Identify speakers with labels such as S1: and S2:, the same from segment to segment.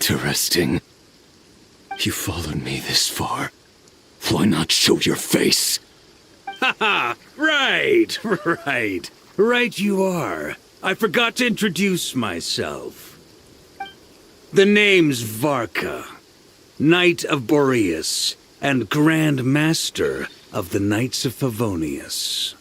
S1: Interesting. You followed me this far. Why not show your face?
S2: Haha! Right, right. Right you are. I forgot to introduce myself. The name's Varka, Knight of Boreas, and Grand Master of the Knights of Favonius.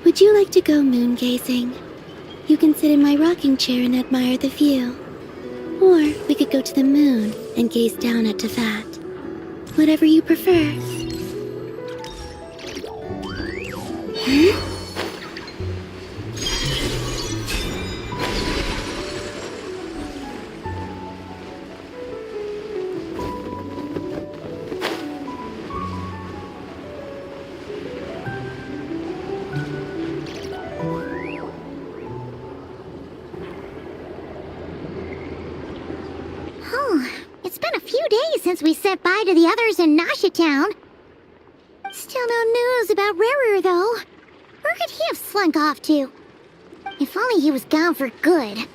S3: Would you like to go moon gazing? You can sit in my rocking chair and admire the view. Or we could go to the moon and gaze down at Tefat. Whatever you prefer. Huh?
S4: Since we said bye to the others in Nasha Town. Still no news about Rarer, though. Where could he have slunk off to? If only he was gone for good.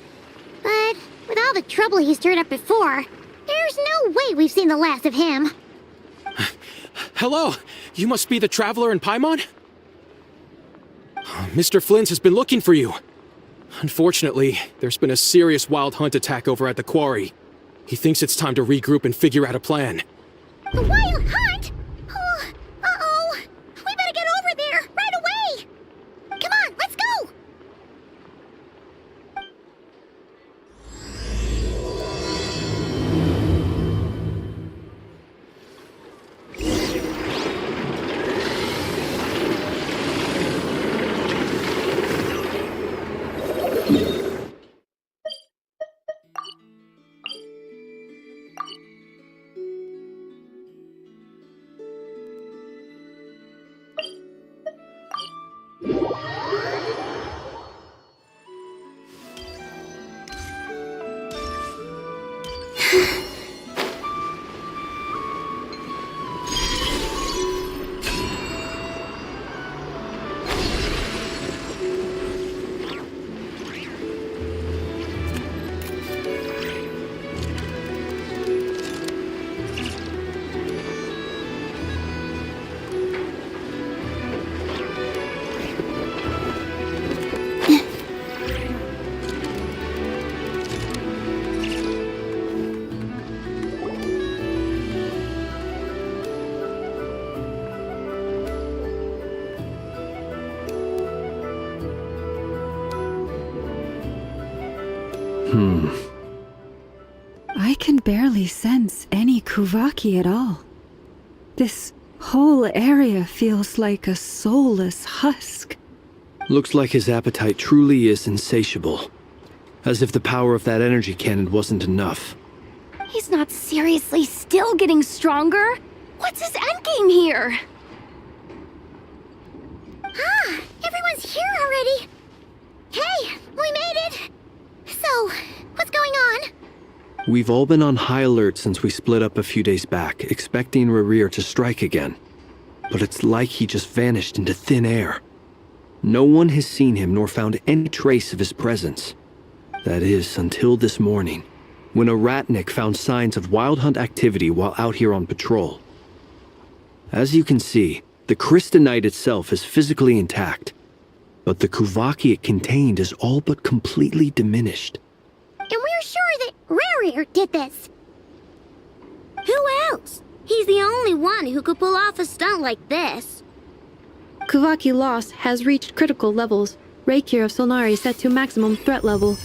S4: But with all the trouble he stirred up before, there's no way we've seen the last of him.
S5: Hello! You must be the traveler in Paimon? Mr. Flynn's has been looking for you. Unfortunately, there's been a serious wild hunt attack over at the quarry. He thinks it's time to regroup and figure out a plan.
S4: The wild hunt? Oh, uh-oh. We better get over there, right away! Come on, let's go!
S6: I can barely sense any Kuvaki at all. This whole area feels like a soulless husk.
S7: Looks like his appetite truly is insatiable. As if the power of that energy cannon wasn't enough.
S8: He's not seriously still getting stronger? What's his endgame here?
S4: Ah, everyone's here already. Hey, we made it. So, what's going on?
S7: We've all been on high alert since we split up a few days back, expecting Rarir to strike again. But it's like he just vanished into thin air. No one has seen him nor found any trace of his presence. That is, until this morning, when a ratnik found signs of wild hunt activity while out here on patrol. As you can see, the Crystonite itself is physically intact, but the Kuvaki it contained is all but completely diminished.
S4: And we're sure that Rerir did this. Who else? He's the only one who could pull off a stunt like this.
S9: Kuvaki loss has reached critical levels. Reikir of Solnari set to maximum threat level.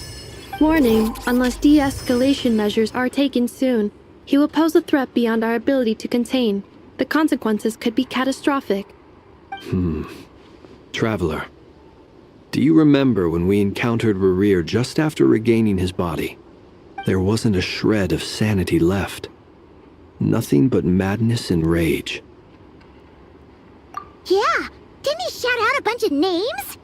S9: Warning, unless de-escalation measures are taken soon, he will pose a threat beyond our ability to contain. The consequences could be catastrophic.
S7: Traveler, do you remember when we encountered Rerir just after regaining his body? There wasn't a shred of sanity left. Nothing but madness and rage.
S4: Yeah, didn't he shout out a bunch of names?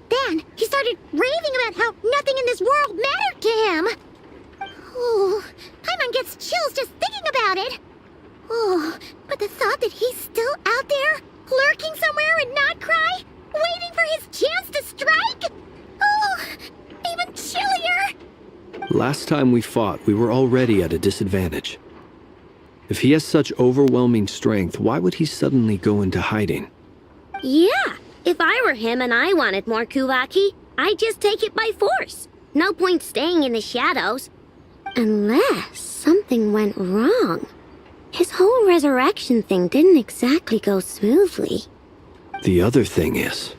S4: Then he started raving about how nothing in this world mattered to him. Oh, Paimon gets chills just thinking about it. Oh, but the thought that he's still out there, lurking somewhere in Notcry, waiting for his chance to strike? Oh, even chillier.
S7: Last time we fought, we were already at a disadvantage. If he has such overwhelming strength, why would he suddenly go into hiding?
S4: Yeah, if I were him and I wanted more Kuvaki, I'd just take it by force. No point staying in the shadows. Unless something went wrong. His whole resurrection thing didn't exactly go smoothly.
S7: The other thing is,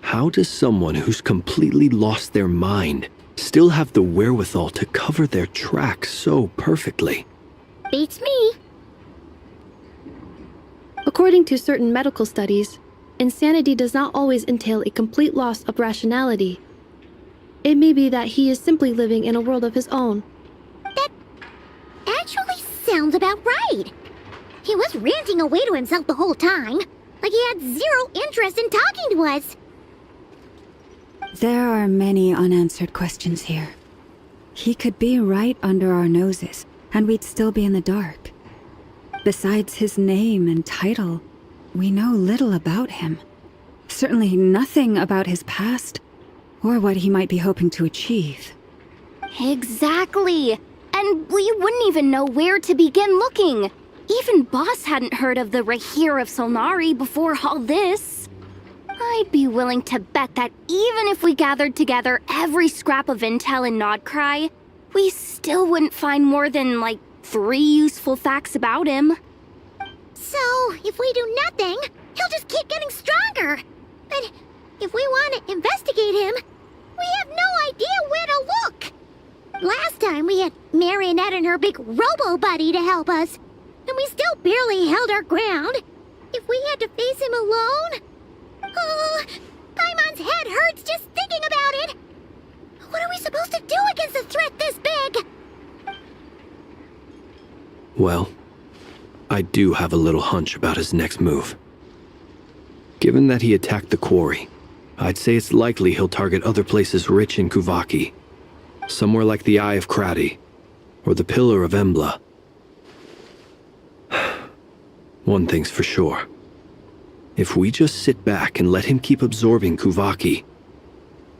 S7: how does someone who's completely lost their mind still have the wherewithal to cover their tracks so perfectly?
S4: Beats me.
S9: According to certain medical studies, insanity does not always entail a complete loss of rationality. It may be that he is simply living in a world of his own.
S4: That actually sounds about right. He was ranting away to himself the whole time, like he had zero interest in talking to us.
S6: There are many unanswered questions here. He could be right under our noses, and we'd still be in the dark. Besides his name and title, we know little about him. Certainly nothing about his past, or what he might be hoping to achieve.
S8: Exactly. And we wouldn't even know where to begin looking. Even Boss hadn't heard of the Rehyr of Solnari before all this. I'd be willing to bet that even if we gathered together every scrap of intel in Nodcry, we still wouldn't find more than, 3 useful facts about him.
S4: So, if we do nothing, he'll just keep getting stronger. But if we want to investigate him, we have no idea where to look. Last time we had Marionette and her big robo-buddy to help us, and we still barely held our ground. If we had to face him alone... Oh, Paimon's head hurts just thinking about it. What are we supposed to do against a threat this big?
S7: Well, I do have a little hunch about his next move. Given that he attacked the quarry, I'd say it's likely he'll target other places rich in Kuvaki. Somewhere like the Eye of Krati, or the Pillar of Embla. One thing's for sure. If we just sit back and let him keep absorbing Kuvaki,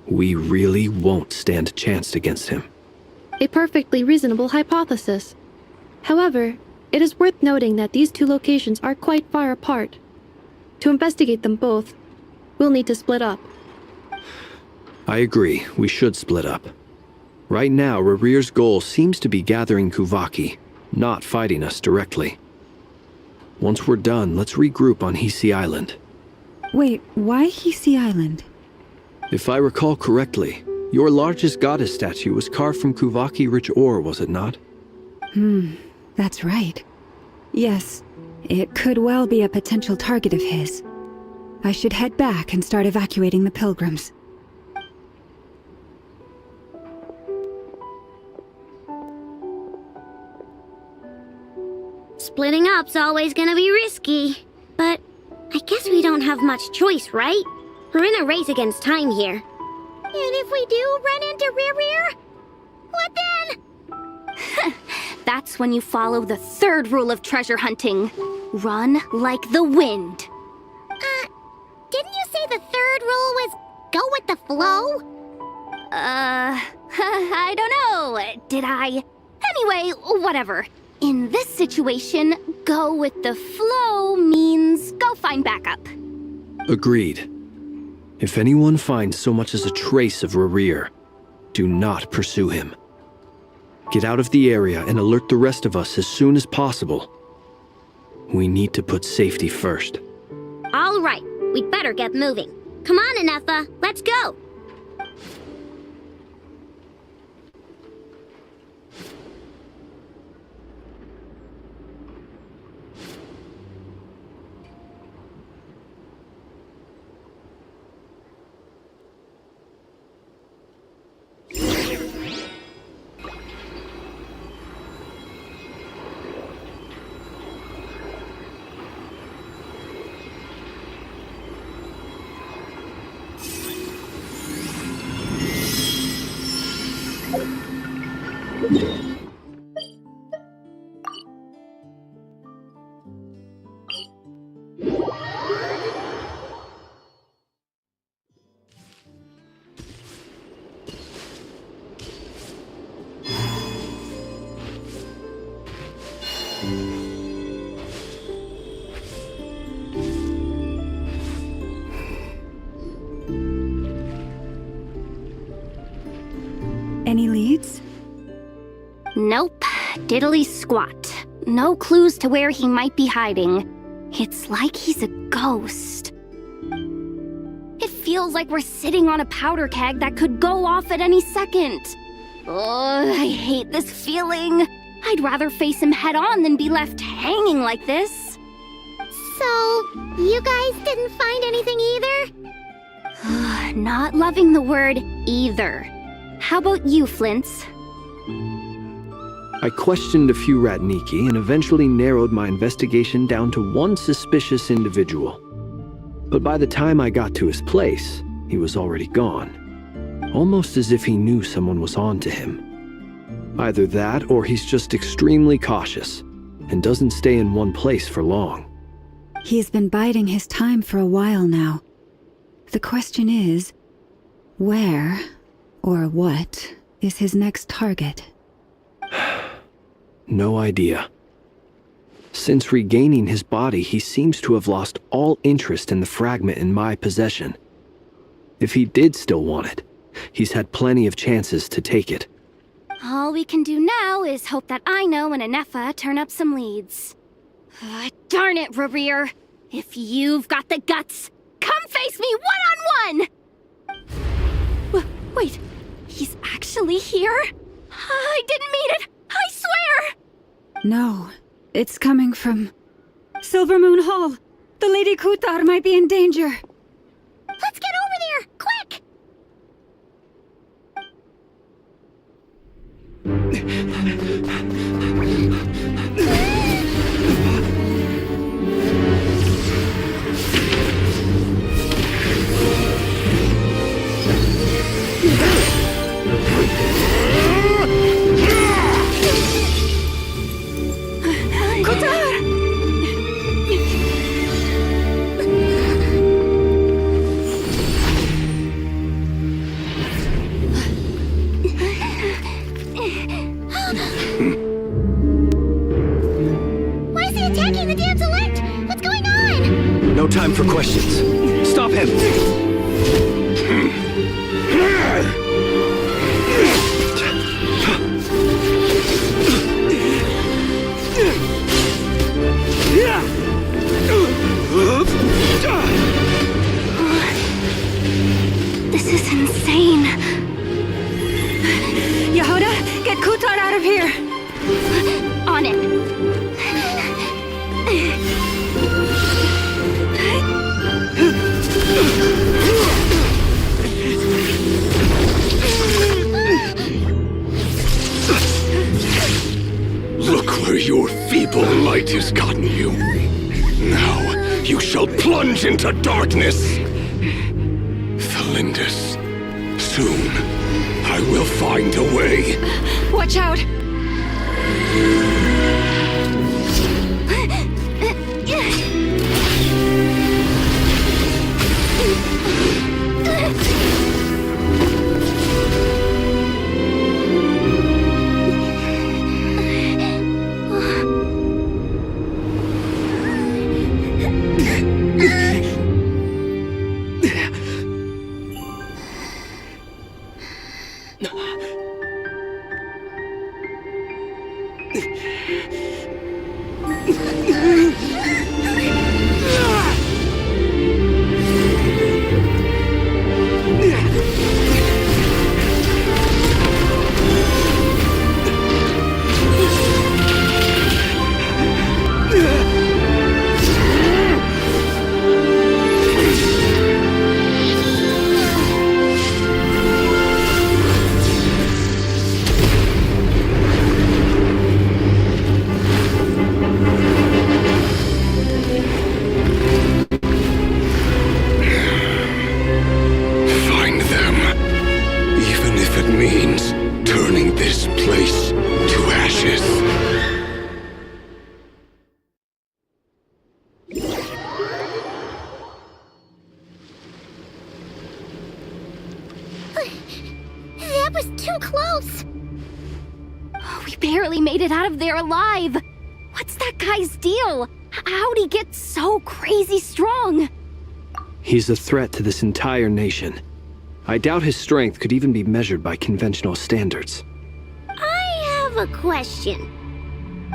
S7: we really won't stand a chance against him.
S9: A perfectly reasonable hypothesis. However, it is worth noting that these two locations are quite far apart. To investigate them both, we'll need to split up.
S7: I agree, we should split up. Right now, Rerir's goal seems to be gathering Kuvaki, not fighting us directly. Once we're done, let's regroup on Hisi Island.
S6: Wait, why Hisi Island?
S7: If I recall correctly, your largest goddess statue was carved from Kuvaki-rich ore, was it not?
S6: That's right. Yes, it could well be a potential target of his. I should head back and start evacuating the pilgrims.
S4: Splitting up's always gonna be risky. But I guess we don't have much choice, right? We're in a race against time here. And if we do run into Rerir, what then?
S8: That's when you follow the third rule of treasure hunting. Run like the wind.
S4: Didn't you say the third rule was go with the flow?
S8: I don't know. Did I? Anyway, whatever. In this situation, go with the flow means go find backup.
S7: Agreed. If anyone finds so much as a trace of Rerir, do not pursue him. Get out of the area and alert the rest of us as soon as possible. We need to put safety first.
S4: All right, we'd better get moving. Come on, Anefa, let's go!
S6: Any leads?
S8: Nope. Diddly squat. No clues to where he might be hiding. It's like he's a ghost. It feels like we're sitting on a powder keg that could go off at any second. Ugh, I hate this feeling. I'd rather face him head on than be left hanging like this.
S4: So, you guys didn't find anything either?
S8: Not loving the word either. How about you, Flints?
S7: I questioned a few Ratniki and eventually narrowed my investigation down to one suspicious individual. But by the time I got to his place, he was already gone. Almost as if he knew someone was on to him. Either that or he's just extremely cautious and doesn't stay in one place for long.
S6: He's been biding his time for a while now. The question is, where or what is his next target?
S7: No idea. Since regaining his body, he seems to have lost all interest in the fragment in my possession. If he did still want it, he's had plenty of chances to take it.
S8: All we can do now is hope that Ino and Anefa turn up some leads. Darn it, Rerir! If you've got the guts, come face me one-on-one! Wait, he's actually here? I didn't mean it! I swear!
S6: No, it's coming from Silver Moon Hall. The Lady Kutar might be in danger.
S4: Let's get over there, quick! Why is he attacking the damsel elect? What's going on?
S7: No time for questions. Stop him!
S8: This is insane.
S6: Yehuda, get Kutar out of here!
S8: On it.
S1: Look where your feeble light has gotten you. Now you shall plunge into darkness. Thalindus, soon I will find a way.
S6: Watch out!
S4: That was too close.
S8: We barely made it out of there alive. What's that guy's deal? How'd he get so crazy strong?
S7: He's a threat to this entire nation. I doubt his strength could even be measured by conventional standards.
S4: I have a question.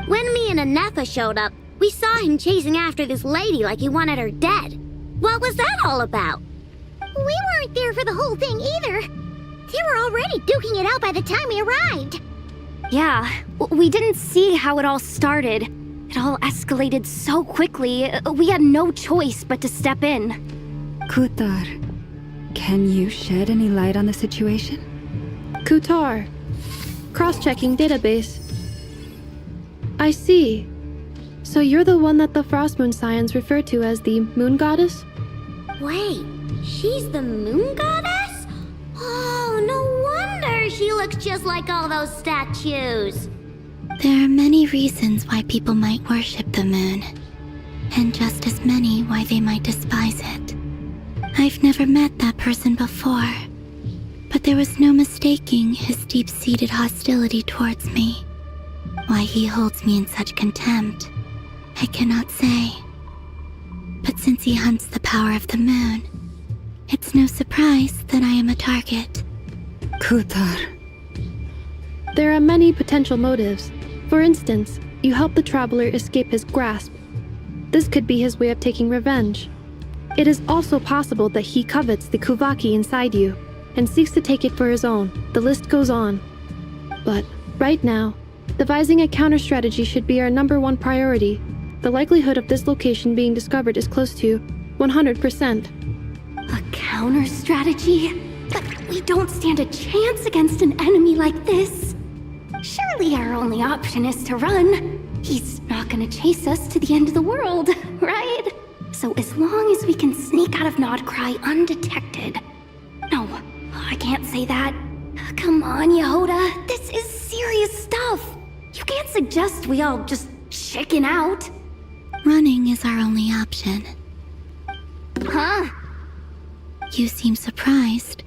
S4: When me and Anefa showed up, we saw him chasing after this lady like he wanted her dead. What was that all about? We weren't there for the whole thing either. They were already duking it out by the time we arrived.
S8: Yeah, we didn't see how it all started. It all escalated so quickly, we had no choice but to step in.
S6: Kutar, can you shed any light on the situation?
S9: Kutar. Cross-checking database. I see. So you're the one that the Frost Moon Scions refer to as the Moon Goddess?
S4: Wait, she's the moon goddess? Oh, no wonder she looks just like all those statues.
S3: There are many reasons why people might worship the moon, and just as many why they might despise it. I've never met that person before, but there was no mistaking his deep-seated hostility towards me. Why he holds me in such contempt, I cannot say. But since he hunts the power of the moon, it's no surprise that I am a target.
S6: Kutar.
S9: There are many potential motives. For instance, you help the traveler escape his grasp. This could be his way of taking revenge. It is also possible that he covets the Kuvaki inside you and seeks to take it for his own. The list goes on. But right now, devising a counter-strategy should be our #1 priority. The likelihood of this location being discovered is close to 100%.
S8: A counter-strategy? But we don't stand a chance against an enemy like this. Surely our only option is to run. He's not gonna chase us to the end of the world, right? So as long as we can sneak out of Nodcry undetected. No, I can't say that. Come on, Yehoda. This is serious stuff. You can't suggest we all just chicken out.
S3: Running is our only option.
S8: Huh?
S3: You seem surprised,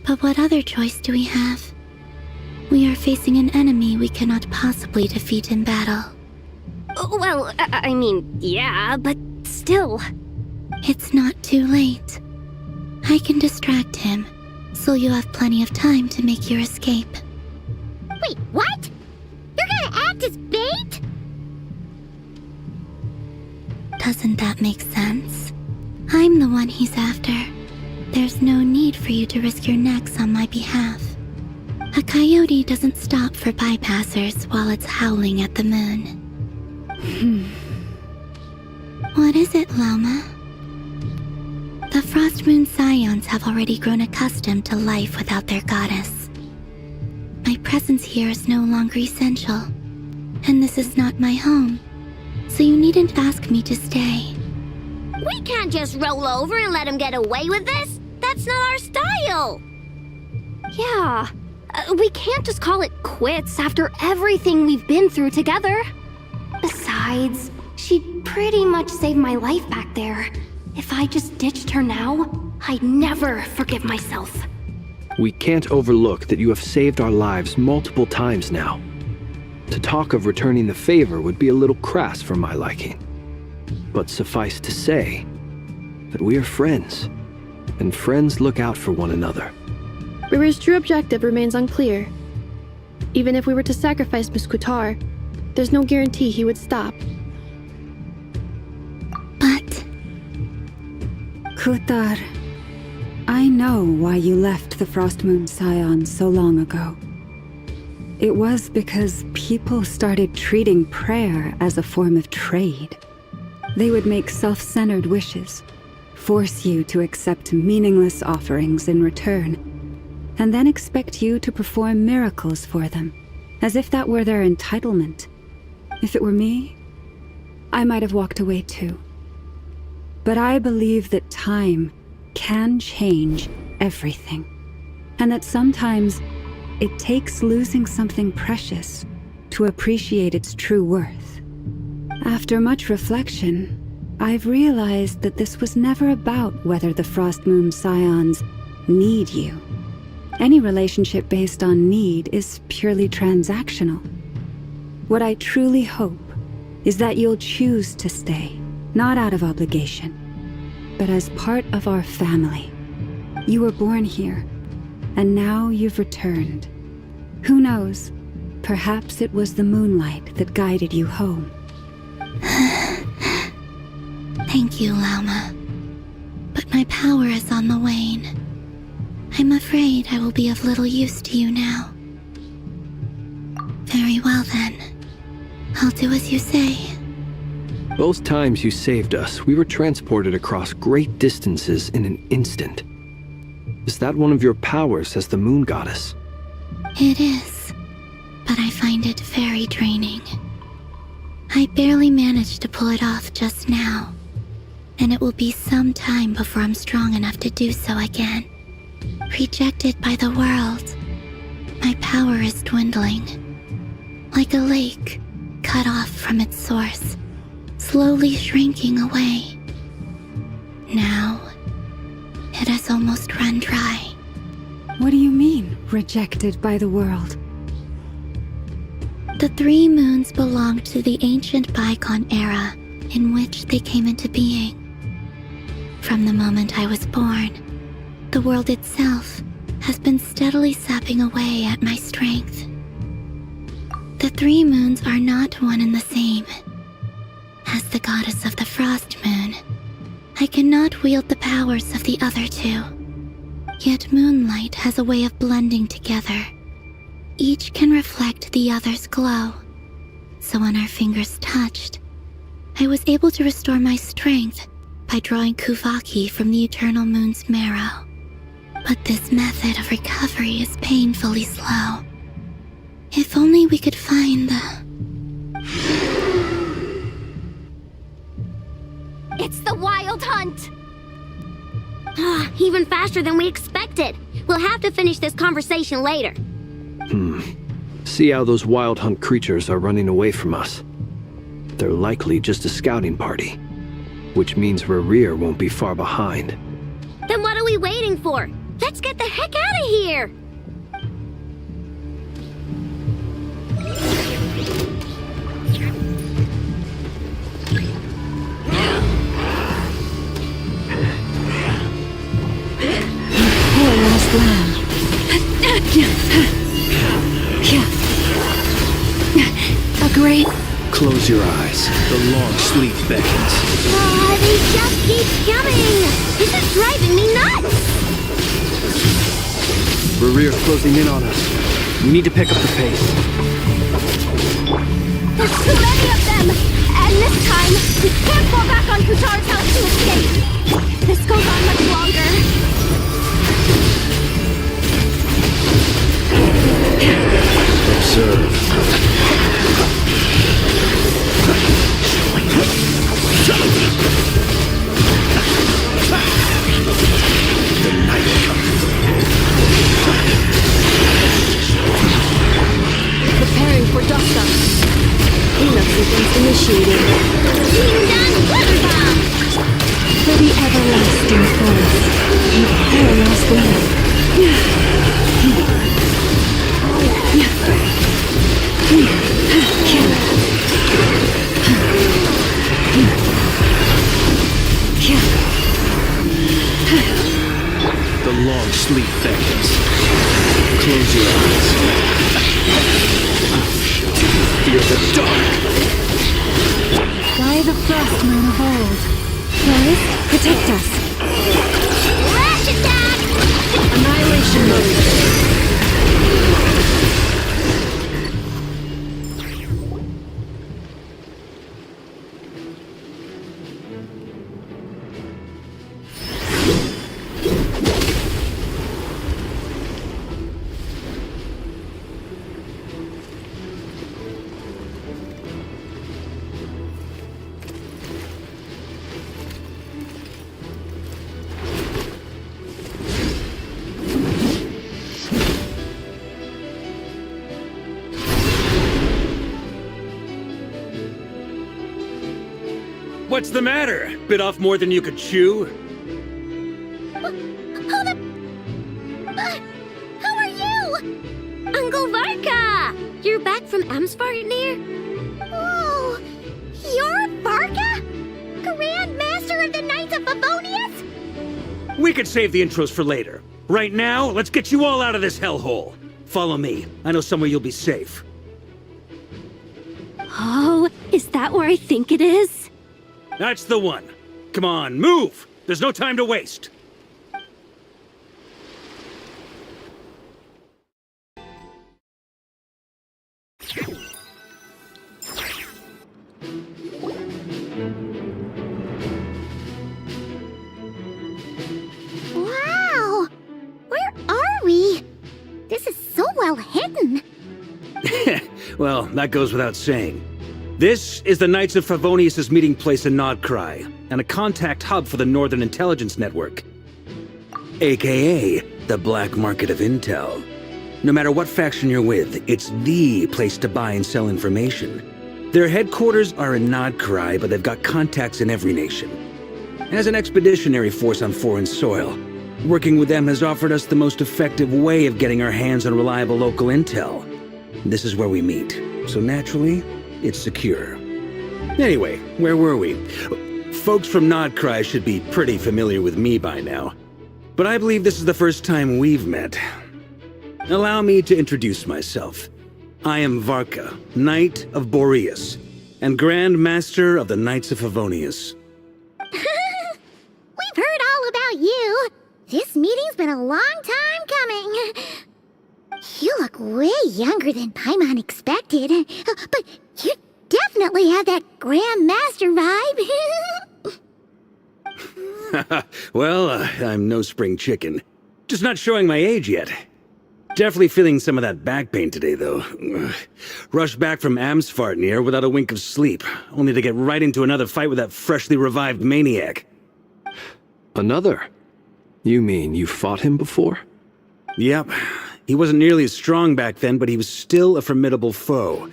S3: but what other choice do we have? We are facing an enemy we cannot possibly defeat in battle.
S8: Well, I mean, yeah, but still.
S3: It's not too late. I can distract him, so you'll have plenty of time to make your escape.
S4: Wait, what? You're gonna act as bait?
S3: Doesn't that make sense? I'm the one he's after. There's no need for you to risk your necks on my behalf. A coyote doesn't stop for bypassers while it's howling at the moon. What is it, Loma? The Frost Moon Scions have already grown accustomed to life without their goddess. My presence here is no longer essential, and this is not my home, so you needn't ask me to stay.
S4: We can't just roll over and let him get away with this. That's not our style.
S8: Yeah, we can't just call it quits after everything we've been through together. Besides, she'd pretty much saved my life back there. If I just ditched her now, I'd never forgive myself.
S7: We can't overlook that you have saved our lives multiple times now. To talk of returning the favor would be a little crass for my liking. But suffice to say that we are friends, and friends look out for one another.
S9: River's true objective remains unclear. Even if we were to sacrifice Miss Kutar, there's no guarantee he would stop.
S3: But
S6: Kutar, I know why you left the Frost Moon Scions so long ago. It was because people started treating prayer as a form of trade. They would make self-centered wishes, force you to accept meaningless offerings in return, and then expect you to perform miracles for them, as if that were their entitlement. If it were me, I might have walked away too. But I believe that time can change everything, and that sometimes it takes losing something precious to appreciate its true worth. After much reflection, I've realized that this was never about whether the Frost Moon Scions need you. Any relationship based on need is purely transactional. What I truly hope is that you'll choose to stay, not out of obligation, but as part of our family. You were born here, and now you've returned. Who knows? Perhaps it was the moonlight that guided you home.
S3: Thank you, Lauma. But my power is on the wane. I'm afraid I will be of little use to you now. Very well then. I'll do as you say.
S7: Both times you saved us, we were transported across great distances in an instant. Is that one of your powers as the moon goddess?
S3: It is, but I find it very draining. I barely managed to pull it off just now, and it will be some time before I'm strong enough to do so again. Rejected by the world, my power is dwindling. Like a lake, cut off from its source, slowly shrinking away. Now, it has almost run dry.
S6: What do you mean, rejected by the world?
S3: The 3 moons belonged to the ancient bygone era in which they came into being. From the moment I was born, the world itself has been steadily sapping away at my strength. The 3 moons are not one and the same. As the goddess of the frost moon, I cannot wield the powers of the other 2. Yet moonlight has a way of blending together. Each can reflect the other's glow. So when our fingers touched, I was able to restore my strength by drawing Kuvaki from the eternal moon's marrow. But this method of recovery is painfully slow. If only we could find the...
S4: It's the Wild Hunt! Even faster than we expected. We'll have to finish this conversation later.
S7: See how those Wild Hunt creatures are running away from us. They're likely just a scouting party, which means Rerir won't be far behind.
S4: Then what are we waiting for? Let's get the heck out of here!
S6: Poor lost lamb. A great...
S2: Close your eyes. The long sleep beckons.
S4: They just keep coming! This is driving me nuts!
S7: Rerir's closing in on us. We need to pick up the pace.
S4: There's too many of them! And this time, we can't fall back on Kutar's house to escape! This goes on much longer.
S2: Observe. The night comes.
S9: Preparing for dust-up. Cleanup sequence initiated.
S4: Being done, weather bomb!
S6: For the everlasting forest, you poor lost lamb.
S2: The long sleep beckons. Close your eyes. Fear the dark.
S6: By the frost moon of old. Forest, protect us.
S4: Rash attack!
S6: Annihilation mode.
S2: What's the matter? Bit off more than you could chew?
S4: How Uncle Varka! You're back from Amsvartnir? Oh, you're Varka? Grand Master of the Knights of Favonius?
S2: We could save the intros for later. Right now, let's get you all out of this hellhole. Follow me. I know somewhere you'll be safe.
S8: Oh, is that where I think it is?
S2: That's the one. Come on, move! There's no time to waste.
S4: Wow! Where are we? This is so well hidden.
S2: Well, that goes without saying. This is the Knights of Favonius' meeting place in Nodcry, and a contact hub for the Northern Intelligence Network. AKA, the black market of intel. No matter what faction you're with, it's the place to buy and sell information. Their headquarters are in Nodcry, but they've got contacts in every nation. As an expeditionary force on foreign soil, working with them has offered us the most effective way of getting our hands on reliable local intel. This is where we meet, so naturally, it's secure. Anyway, where were we? Folks from Nodcry should be pretty familiar with me by now, but I believe this is the first time we've met. Allow me to introduce myself. I am Varka, Knight of Boreas, and Grand Master of the Knights of Favonius.
S4: We've heard all about you. This meeting's been a long time coming. You look way younger than Paimon expected, but you definitely have that Grand Master vibe.
S2: Well, I'm no spring chicken. Just not showing my age yet. Definitely feeling some of that back pain today, though. Rushed back from Amsvartnir without a wink of sleep, only to get right into another fight with that freshly revived maniac.
S7: Another? You mean you fought him before?
S2: Yep. He wasn't nearly as strong back then, but he was still a formidable foe.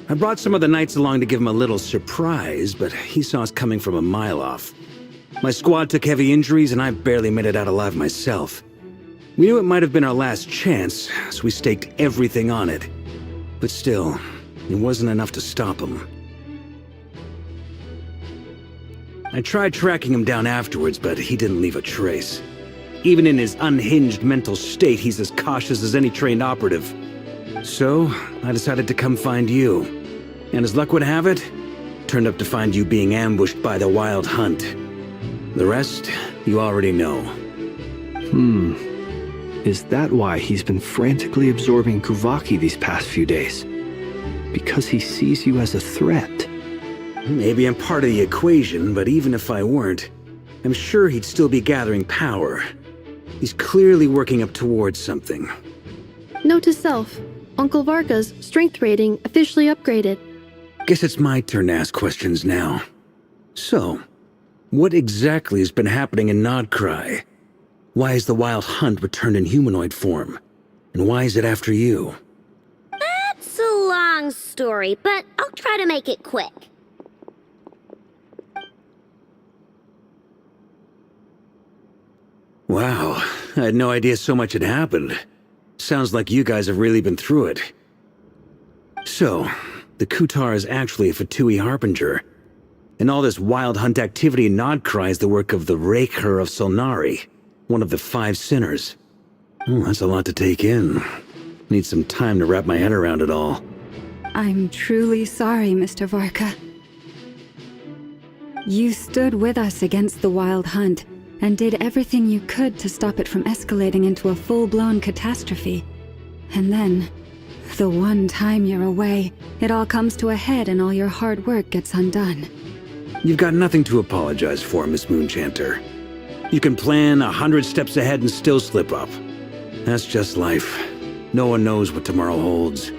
S2: I brought some of the knights along to give him a little surprise, but he saw us coming from a mile off. My squad took heavy injuries, and I barely made it out alive myself. We knew it might have been our last chance, so we staked everything on it. But still, it wasn't enough to stop him. I tried tracking him down afterwards, but he didn't leave a trace. Even in his unhinged mental state, he's as cautious as any trained operative. So, I decided to come find you. And as luck would have it, turned up to find you being ambushed by the Wild Hunt. The rest, you already know.
S7: Is that why he's been frantically absorbing Kuvaki these past few days? Because he sees you as a threat?
S2: Maybe I'm part of the equation, but even if I weren't, I'm sure he'd still be gathering power. He's clearly working up towards something.
S9: Note to self, Uncle Varka's strength rating officially upgraded.
S2: Guess it's my turn to ask questions now. So, what exactly has been happening in Nodcry? Why is the Wild Hunt returned in humanoid form? And why is it after you?
S4: That's a long story, but I'll try to make it quick.
S2: Wow, I had no idea so much had happened. Sounds like you guys have really been through it. So, the Kutar is actually a Fatui Harbinger. And all this Wild Hunt activity in Nodcry is the work of the Raker of Solnari, one of the 5 sinners. That's a lot to take in. Need some time to wrap my head around it all.
S6: I'm truly sorry, Mr. Varka. You stood with us against the Wild Hunt, and did everything you could to stop it from escalating into a full-blown catastrophe. And then, the one time you're away, it all comes to a head and all your hard work gets undone.
S2: You've got nothing to apologize for, Miss Moonchanter. You can plan 100 steps ahead and still slip up. That's just life. No one knows what tomorrow holds.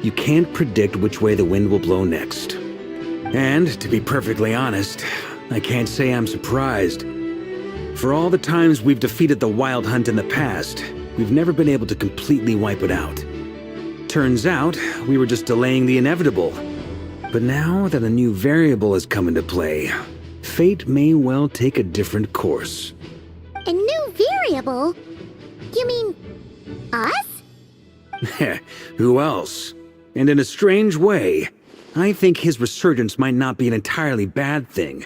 S2: You can't predict which way the wind will blow next. And, to be perfectly honest, I can't say I'm surprised. For all the times we've defeated the Wild Hunt in the past, we've never been able to completely wipe it out. Turns out, we were just delaying the inevitable. But now that a new variable has come into play, fate may well take a different course.
S4: A new variable? You mean us?
S2: Who else? And in a strange way, I think his resurgence might not be an entirely bad thing.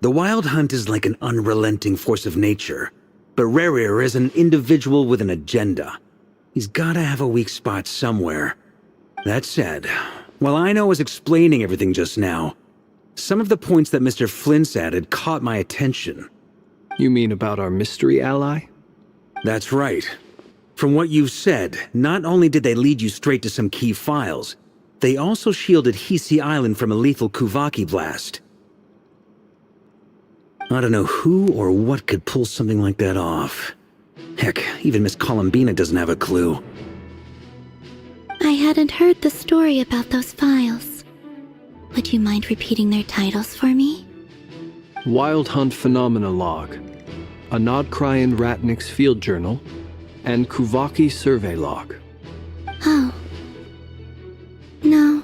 S2: The Wild Hunt is like an unrelenting force of nature, but Rerir is an individual with an agenda. He's gotta have a weak spot somewhere. That said, while I was explaining everything just now, some of the points that Mr. Flint's added caught my attention.
S7: You mean about our mystery ally?
S2: That's right. From what you've said, not only did they lead you straight to some key files, they also shielded Hisi Island from a lethal Kuvaki blast. I don't know who or what could pull something like that off. Heck, even Miss Columbina doesn't have a clue.
S3: I hadn't heard the story about those files. Would you mind repeating their titles for me?
S7: Wild Hunt Phenomena Log, a Nodcry and Ratnik's Field Journal, and Kuvaki Survey Log.
S3: Oh. No.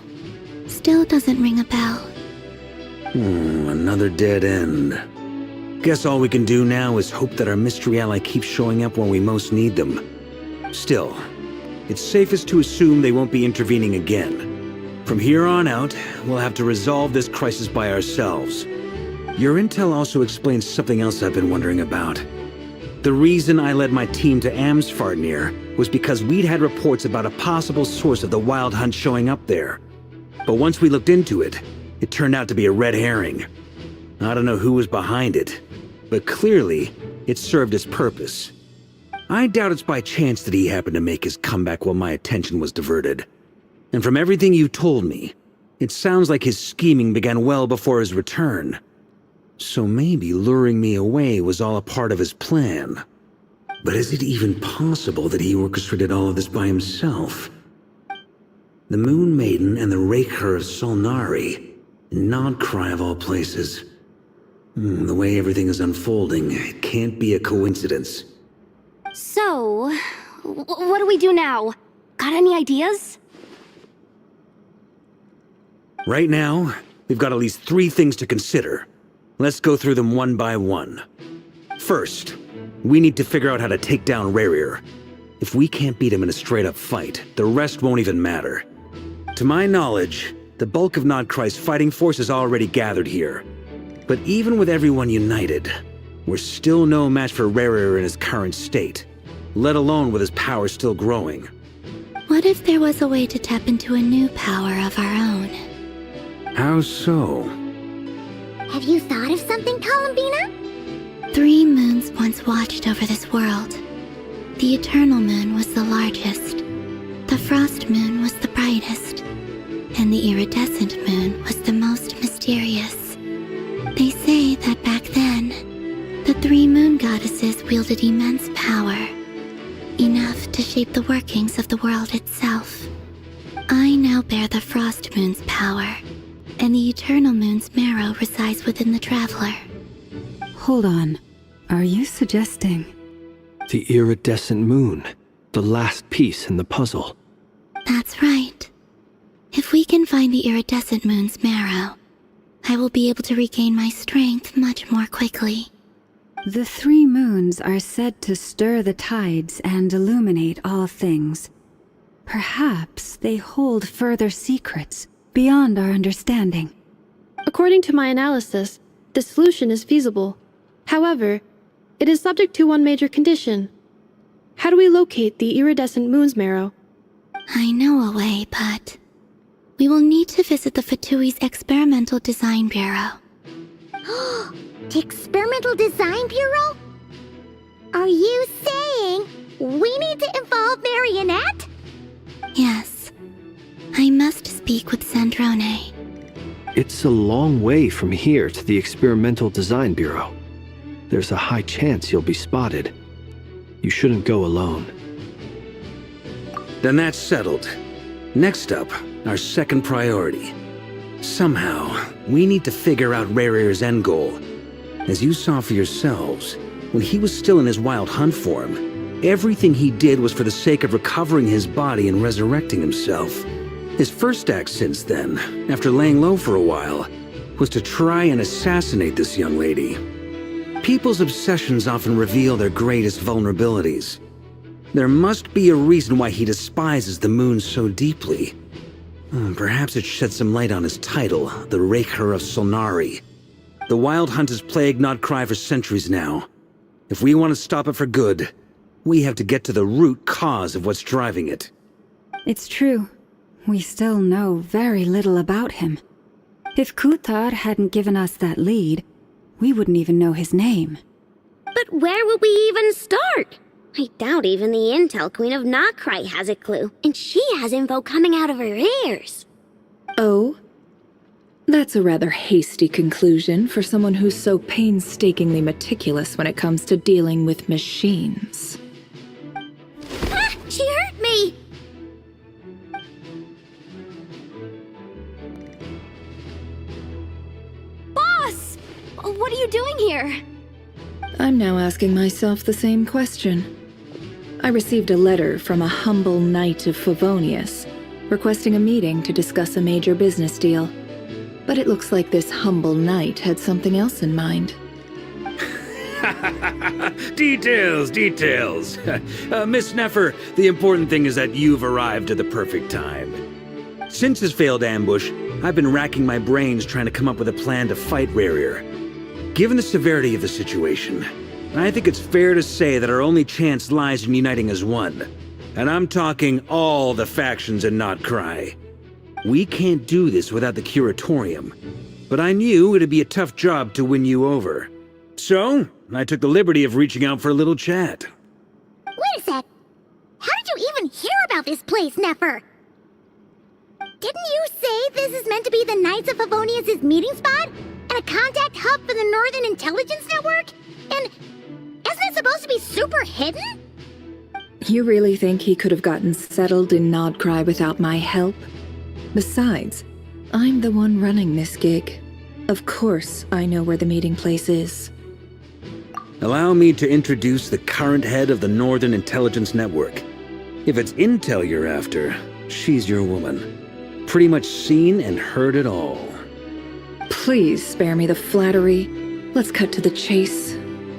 S3: Still doesn't ring a bell.
S2: Another dead end. Guess all we can do now is hope that our mystery ally keeps showing up when we most need them. Still, it's safest to assume they won't be intervening again. From here on out, we'll have to resolve this crisis by ourselves. Your intel also explains something else I've been wondering about. The reason I led my team to Amsfarnir was because we'd had reports about a possible source of the Wild Hunt showing up there. But once we looked into it, it turned out to be a red herring. I don't know who was behind it, but clearly, it served its purpose. I doubt it's by chance that he happened to make his comeback while my attention was diverted. And from everything you told me, it sounds like his scheming began well before his return. So maybe luring me away was all a part of his plan. But is it even possible that he orchestrated all of this by himself? The Moon Maiden and the Raker of Solnari, Nodcry of all places. The way everything is unfolding, it can't be a coincidence.
S8: So, what do we do now? Got any ideas?
S2: Right now, we've got at least 3 things to consider. Let's go through them one by one. First, we need to figure out how to take down Rerir. If we can't beat him in a straight-up fight, the rest won't even matter. To my knowledge, the bulk of Nodcry's fighting force is already gathered here. But even with everyone united, we're still no match for Rerir in his current state, let alone with his power still growing.
S3: What if there was a way to tap into a new power of our own?
S2: How so?
S4: Have you thought of something, Columbina?
S3: 3 moons once watched over this world. The Eternal Moon was the largest, the Frost Moon was the brightest, and the Iridescent Moon was the most mysterious. They say that back then, the 3 moon goddesses wielded immense power, enough to shape the workings of the world itself. I now bear the Frost Moon's power, and the Eternal Moon's marrow resides within the Traveler.
S6: Hold on. Are you suggesting?
S7: The Iridescent Moon, the last piece in the puzzle.
S3: That's right. If we can find the Iridescent Moon's marrow, I will be able to regain my strength much more quickly.
S6: The 3 moons are said to stir the tides and illuminate all things. Perhaps they hold further secrets beyond our understanding.
S9: According to my analysis, the solution is feasible. However, it is subject to one major condition. How do we locate the Iridescent Moon's marrow?
S3: I know a way, but we will need to visit the Fatui's Experimental Design Bureau.
S4: The Experimental Design Bureau? Are you saying we need to involve Marionette?
S3: Yes. I must speak with Sandrone.
S7: It's a long way from here to the Experimental Design Bureau. There's a high chance you'll be spotted. You shouldn't go alone.
S2: Then that's settled. Next up, our second priority. Somehow, we need to figure out Rerir's end goal. As you saw for yourselves, when he was still in his Wild Hunt form, everything he did was for the sake of recovering his body and resurrecting himself. His first act since then, after laying low for a while, was to try and assassinate this young lady. People's obsessions often reveal their greatest vulnerabilities. There must be a reason why he despises the moon so deeply. Perhaps it sheds some light on his title, the Raker of Solnari. The Wild Hunt has plagued Nodcry for centuries now. If we want to stop it for good, we have to get to the root cause of what's driving it.
S6: It's true. We still know very little about him. If Kuthar hadn't given us that lead, we wouldn't even know his name.
S10: But where would we even start? I doubt even the Intel Queen of Nodcry has a clue, and she has info coming out of her ears.
S11: Oh? That's a rather hasty conclusion for someone who's so painstakingly meticulous when it comes to dealing with machines.
S10: Ah! She hurt me!
S8: Boss! What are you doing here?
S11: I'm now asking myself the same question. I received a letter from a humble knight of Favonius, requesting a meeting to discuss a major business deal. But it looks like this humble knight had something else in mind.
S2: Details. Miss Neffer, the important thing is that you've arrived at the perfect time. Since his failed ambush, I've been racking my brains trying to come up with a plan to fight Rerir. Given the severity of the situation, I think it's fair to say that our only chance lies in uniting as one. And I'm talking all the factions in Nodcry. We can't do this without the Curatorium, but I knew it'd be a tough job to win you over. So, I took the liberty of reaching out for a little chat.
S4: Wait a sec. How did you even hear about this place, Neffer? Didn't you say this is meant to be the Knights of Favonius' meeting spot? And a contact hub for the Northern Intelligence Network? And isn't it supposed to be super hidden?
S11: You really think he could have gotten settled in Nodcry without my help? Besides, I'm the one running this gig. Of course I know where the meeting place is.
S2: Allow me to introduce the current head of the Northern Intelligence Network. If it's intel you're after, she's your woman. Pretty much seen and heard it all.
S11: Please spare me the flattery. Let's cut to the chase.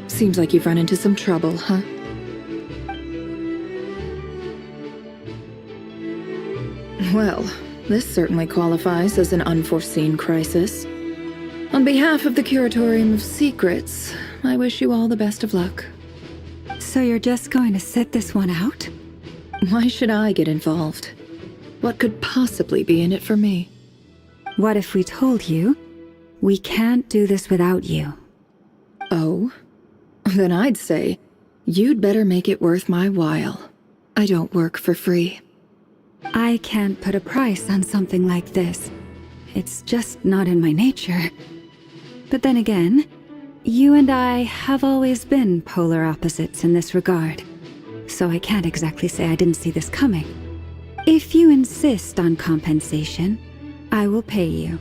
S11: Seems like you've run into some trouble, huh? Well, this certainly qualifies as an unforeseen crisis. On behalf of the Curatorium of Secrets, I wish you all the best of luck.
S6: So you're just going to sit this one out?
S11: Why should I get involved? What could possibly be in it for me?
S6: What if we told you we can't do this without you?
S11: Oh? Then I'd say you'd better make it worth my while. I don't work for free.
S6: I can't put a price on something like this. It's just not in my nature. But then again, you and I have always been polar opposites in this regard. So I can't exactly say I didn't see this coming. If you insist on compensation, I will pay you.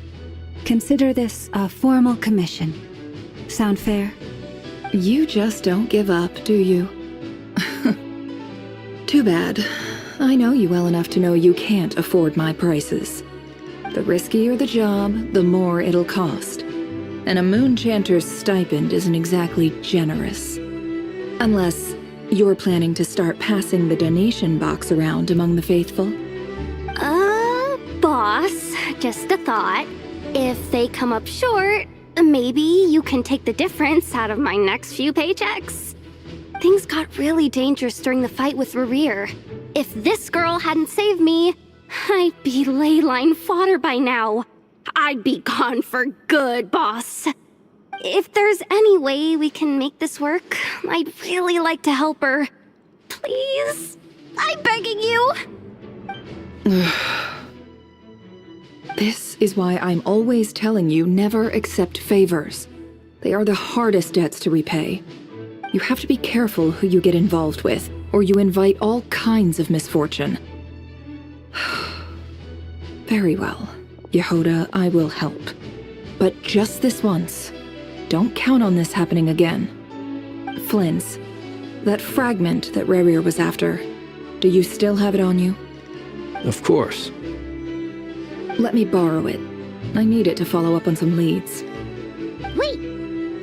S6: Consider this a formal commission. Sound fair?
S11: You just don't give up, do you? Too bad. I know you well enough to know you can't afford my prices. The riskier the job, the more it'll cost. And a Moonchanter's stipend isn't exactly generous. Unless you're planning to start passing the donation box around among the faithful.
S8: Boss, just a thought. If they come up short, maybe you can take the difference out of my next few paychecks. Things got really dangerous during the fight with Rerir. If this girl hadn't saved me, I'd be ley line fodder by now. I'd be gone for good, boss. If there's any way we can make this work, I'd really like to help her. Please? I'm begging you.
S11: This is why I'm always telling you never accept favors. They are the hardest debts to repay. You have to be careful who you get involved with, or you invite all kinds of misfortune. Very well, Yehoda, I will help. But just this once. Don't count on this happening again. Flynn's, that fragment that Rerir was after, do you still have it on you?
S7: Of course.
S11: Let me borrow it. I need it to follow up on some leads.
S4: Wait,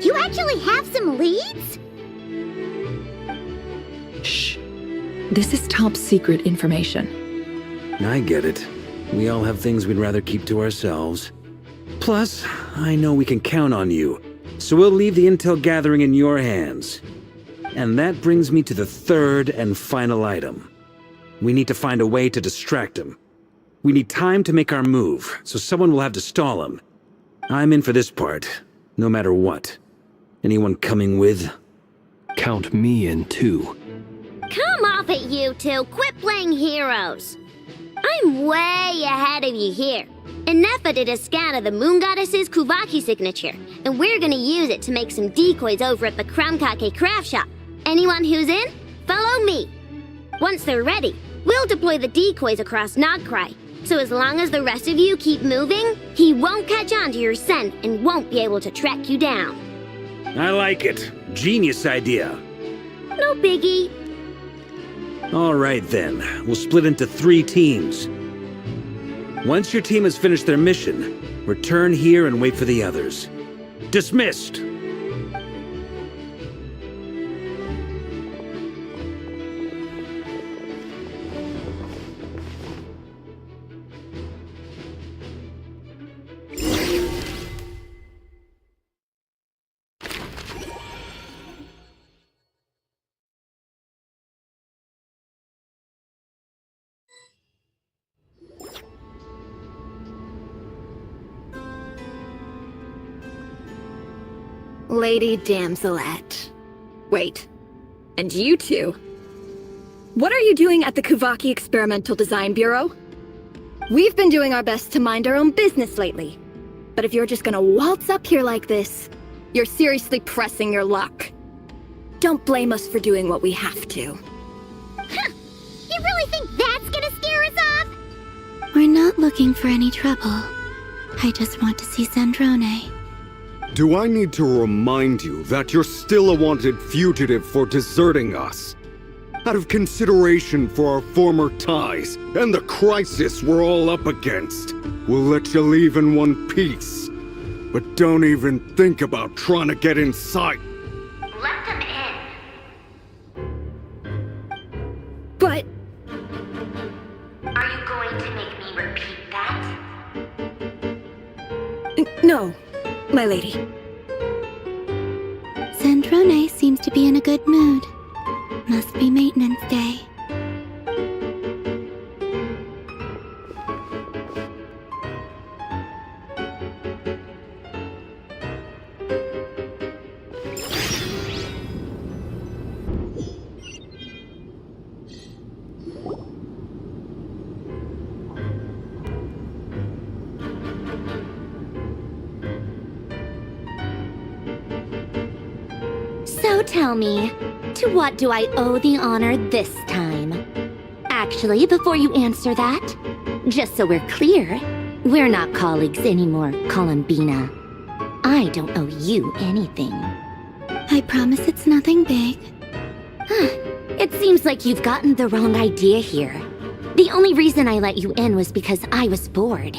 S4: you actually have some leads?
S11: Shh. This is top secret information.
S2: I get it. We all have things we'd rather keep to ourselves. Plus, I know we can count on you, so we'll leave the intel gathering in your hands. And that brings me to the third and final item. We need to find a way to distract him. We need time to make our move, so someone will have to stall him. I'm in for this part, no matter what. Anyone coming with?
S7: Count me in too.
S10: Come off it, you two. Quit playing heroes. I'm way ahead of you here. Nefa did a scan of the moon goddess's Kuvaki signature, and we're gonna use it to make some decoys over at the Krumkake craft shop. Anyone who's in, follow me. Once they're ready, we'll deploy the decoys across Nogcry. So as long as the rest of you keep moving, he won't catch on to your scent and won't be able to track you down.
S2: I like it. Genius idea.
S10: No biggie.
S2: All right then, we'll split into 3 teams. Once your team has finished their mission, return here and wait for the others. Dismissed!
S12: Lady Damselette. Wait, and you two? What are you doing at the Kuvaki Experimental Design Bureau? We've been doing our best to mind our own business lately. But if you're just gonna waltz up here like this, you're seriously pressing your luck. Don't blame us for doing what we have to.
S4: Huh! You really think that's gonna scare us off?
S3: We're not looking for any trouble. I just want to see Sandrone.
S1: Do I need to remind you that you're still a wanted fugitive for deserting us? Out of consideration for our former ties and the crisis we're all up against, we'll let you leave in one piece. But don't even think about trying to get inside.
S10: Let them in.
S12: But...
S10: Are you going to make me repeat that?
S12: No, my lady.
S3: Sandrone seems to be in a good mood. Must be maintenance day.
S10: So tell me, to what do I owe the honor this time? Actually, before you answer that, just so we're clear, we're not colleagues anymore, Columbina. I don't owe you anything.
S3: I promise it's nothing big.
S10: It seems like you've gotten the wrong idea here. The only reason I let you in was because I was bored.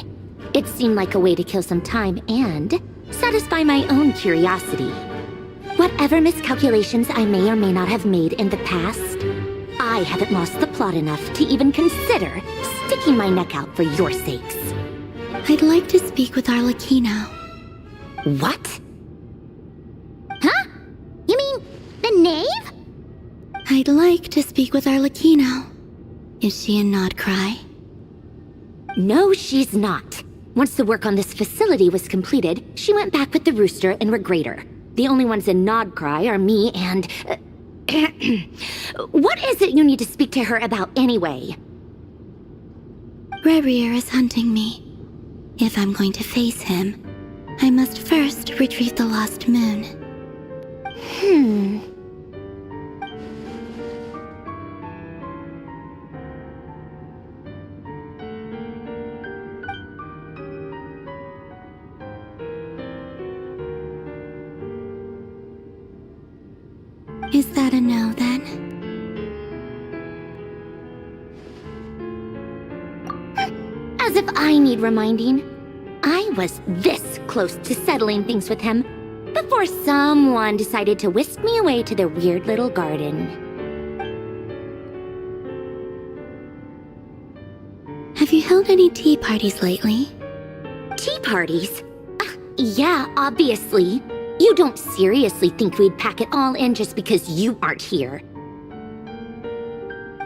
S10: It seemed like a way to kill some time and satisfy my own curiosity. Whatever miscalculations I may or may not have made in the past, I haven't lost the plot enough to even consider sticking my neck out for your sakes.
S3: I'd like to speak with Arlecchino.
S10: What?
S4: Huh? You mean the knave?
S3: I'd like to speak with Arlecchino. Is she in Nodcry?
S10: No, she's not. Once the work on this facility was completed, she went back with the Rooster and Regrator. The only ones in Nodcry are me and... What is it you need to speak to her about anyway?
S3: Rerir is hunting me. If I'm going to face him, I must first retrieve the lost moon. Is that a no, then?
S10: As if I need reminding. I was this close to settling things with him before someone decided to whisk me away to their weird little garden.
S3: Have you held any tea parties lately?
S10: Tea parties? Yeah, obviously. You don't seriously think we'd pack it all in just because you aren't here.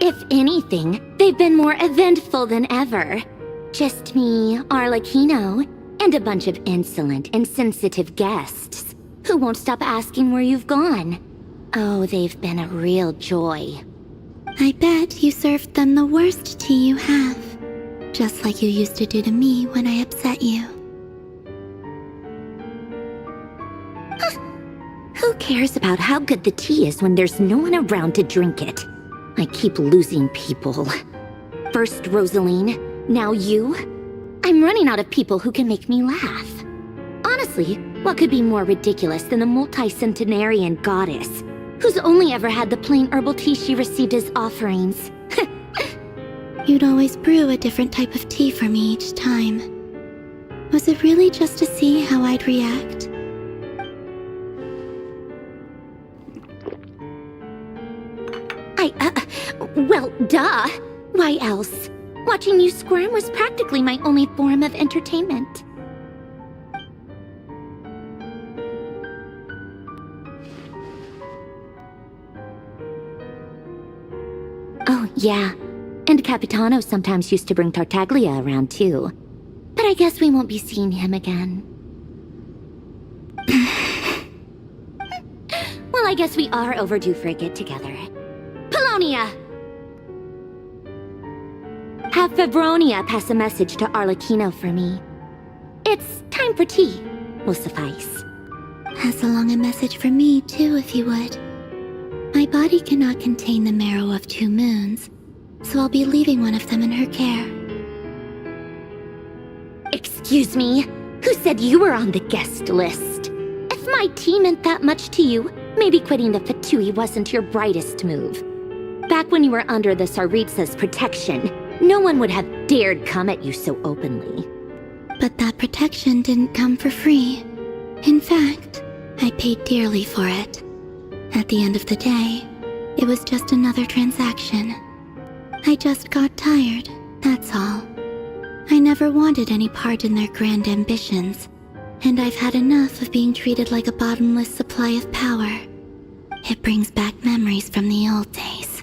S10: If anything, they've been more eventful than ever. Just me, Arlecchino, and a bunch of insolent and sensitive guests who won't stop asking where you've gone. Oh, they've been a real joy.
S3: I bet you served them the worst tea you have. Just like you used to do to me when I upset you.
S10: Who cares about how good the tea is when there's no one around to drink it? I keep losing people. First Rosaline, now you. I'm running out of people who can make me laugh. Honestly, what could be more ridiculous than the multi-centenarian goddess, who's only ever had the plain herbal tea she received as offerings?
S3: You'd always brew a different type of tea for me each time. Was it really just to see how I'd react?
S10: Well, duh. Why else? Watching you squirm was practically my only form of entertainment. Oh, yeah. And Capitano sometimes used to bring Tartaglia around, too. But I guess we won't be seeing him again. Well, I guess we are overdue for a get-together. Polonia! Have Febronia pass a message to Arlecchino for me. It's time for tea. Will suffice.
S3: Pass along a message for me, too, if you would. My body cannot contain the marrow of 2 moons, so I'll be leaving one of them in her care.
S10: Excuse me? Who said you were on the guest list? If my tea meant that much to you, maybe quitting the Fatui wasn't your brightest move. Back when you were under the Tsaritsa's protection, no one would have dared come at you so openly.
S3: But that protection didn't come for free. In fact, I paid dearly for it. At the end of the day, it was just another transaction. I just got tired, that's all. I never wanted any part in their grand ambitions, and I've had enough of being treated like a bottomless supply of power. It brings back memories from the old days,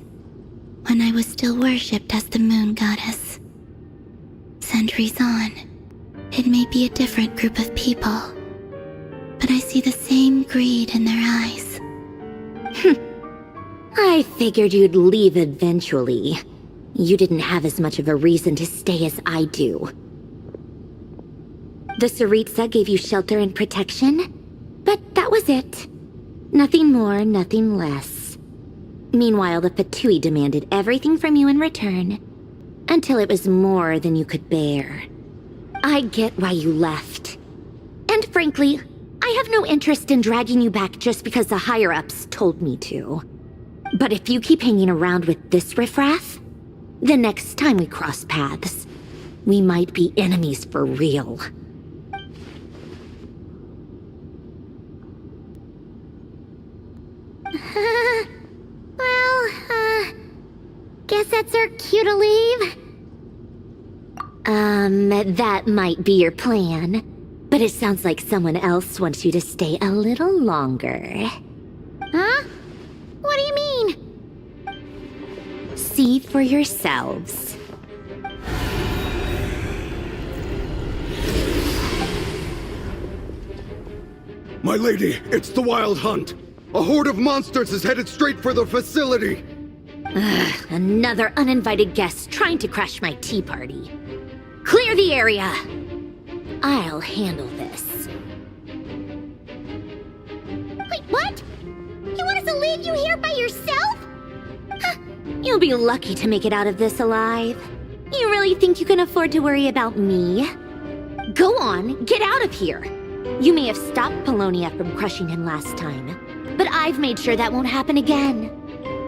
S3: when I was still worshipped as the moon goddess. Centuries on, it may be a different group of people, but I see the same greed in their eyes.
S10: I figured you'd leave eventually. You didn't have as much of a reason to stay as I do. The Tsaritsa gave you shelter and protection, but that was it. Nothing more, nothing less. Meanwhile, the Fatui demanded everything from you in return, until it was more than you could bear. I get why you left. And frankly, I have no interest in dragging you back just because the higher-ups told me to. But if you keep hanging around with this riffraff, the next time we cross paths, we might be enemies for real.
S4: Guess that's our cue to leave.
S10: That might be your plan. But it sounds like someone else wants you to stay a little longer.
S4: Huh? What do you mean?
S10: See for yourselves.
S1: My lady, it's the Wild Hunt. A horde of monsters is headed straight for the facility.
S10: Another uninvited guest trying to crash my tea party. Clear the area! I'll handle this.
S4: Wait, what? You want us to leave you here by yourself?
S10: You'll be lucky to make it out of this alive. You really think you can afford to worry about me? Go on, get out of here. You may have stopped Polonia from crushing him last time, but I've made sure that won't happen again.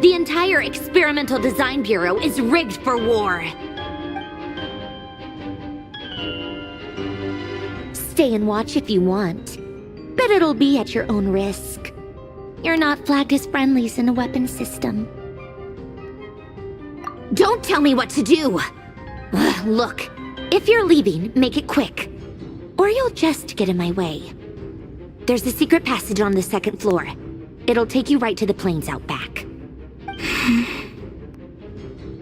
S10: The entire Experimental Design Bureau is rigged for war. Stay and watch if you want, but it'll be at your own risk. You're not flagged as friendlies in the weapons system. Don't tell me what to do! Look, if you're leaving, make it quick. Or you'll just get in my way. There's a secret passage on the second floor. It'll take you right to the plains out back.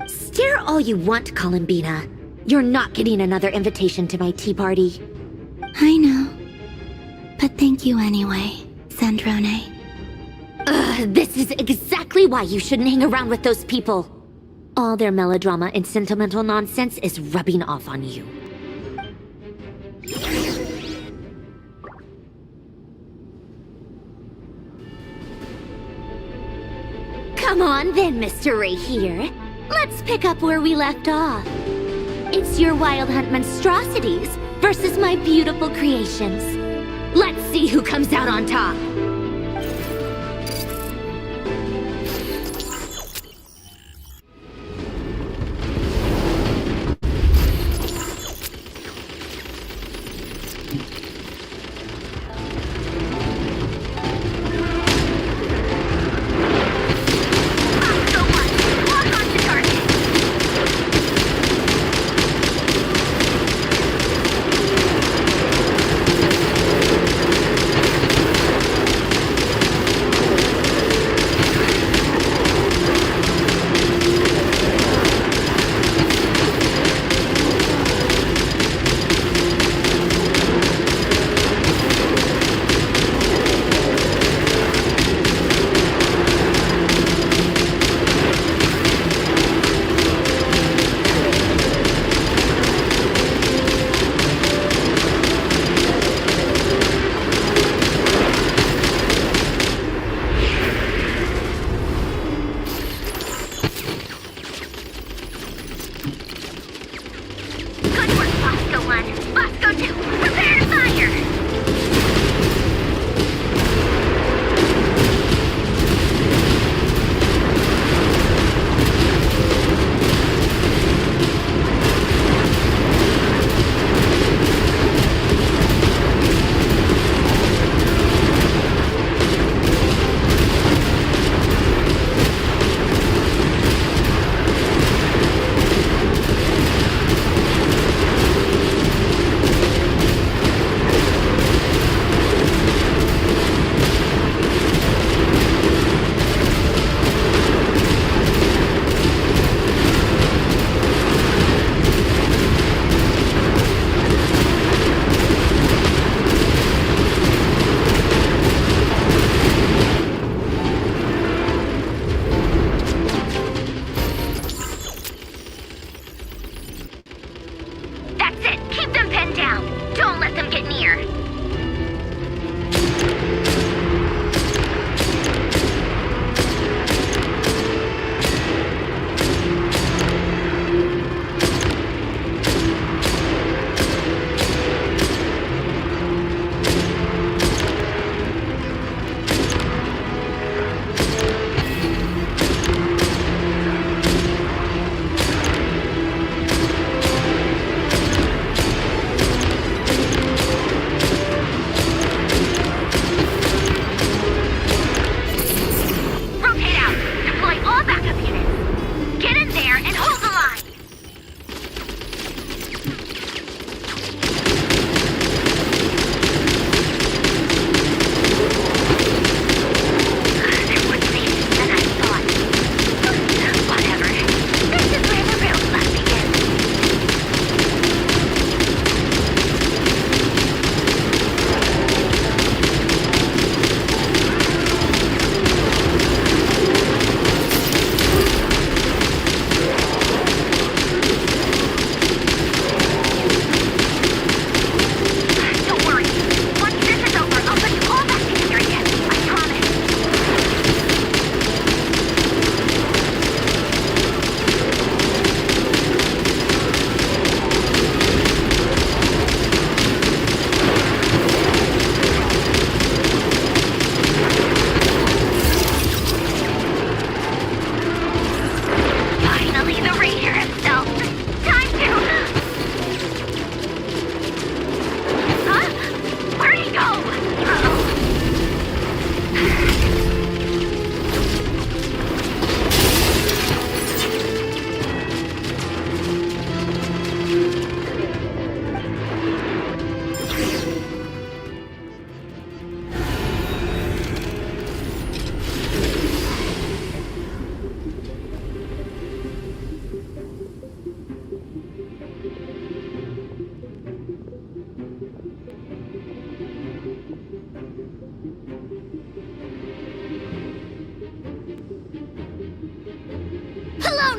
S10: Stare all you want, Columbina. You're not getting another invitation to my tea party.
S3: I know. But thank you anyway, Sandrone.
S10: This is exactly why you shouldn't hang around with those people. All their melodrama and sentimental nonsense is rubbing off on you. Come on then, Mr. Ray here. Let's pick up where we left off. It's your Wild Hunt monstrosities versus my beautiful creations. Let's see who comes out on top.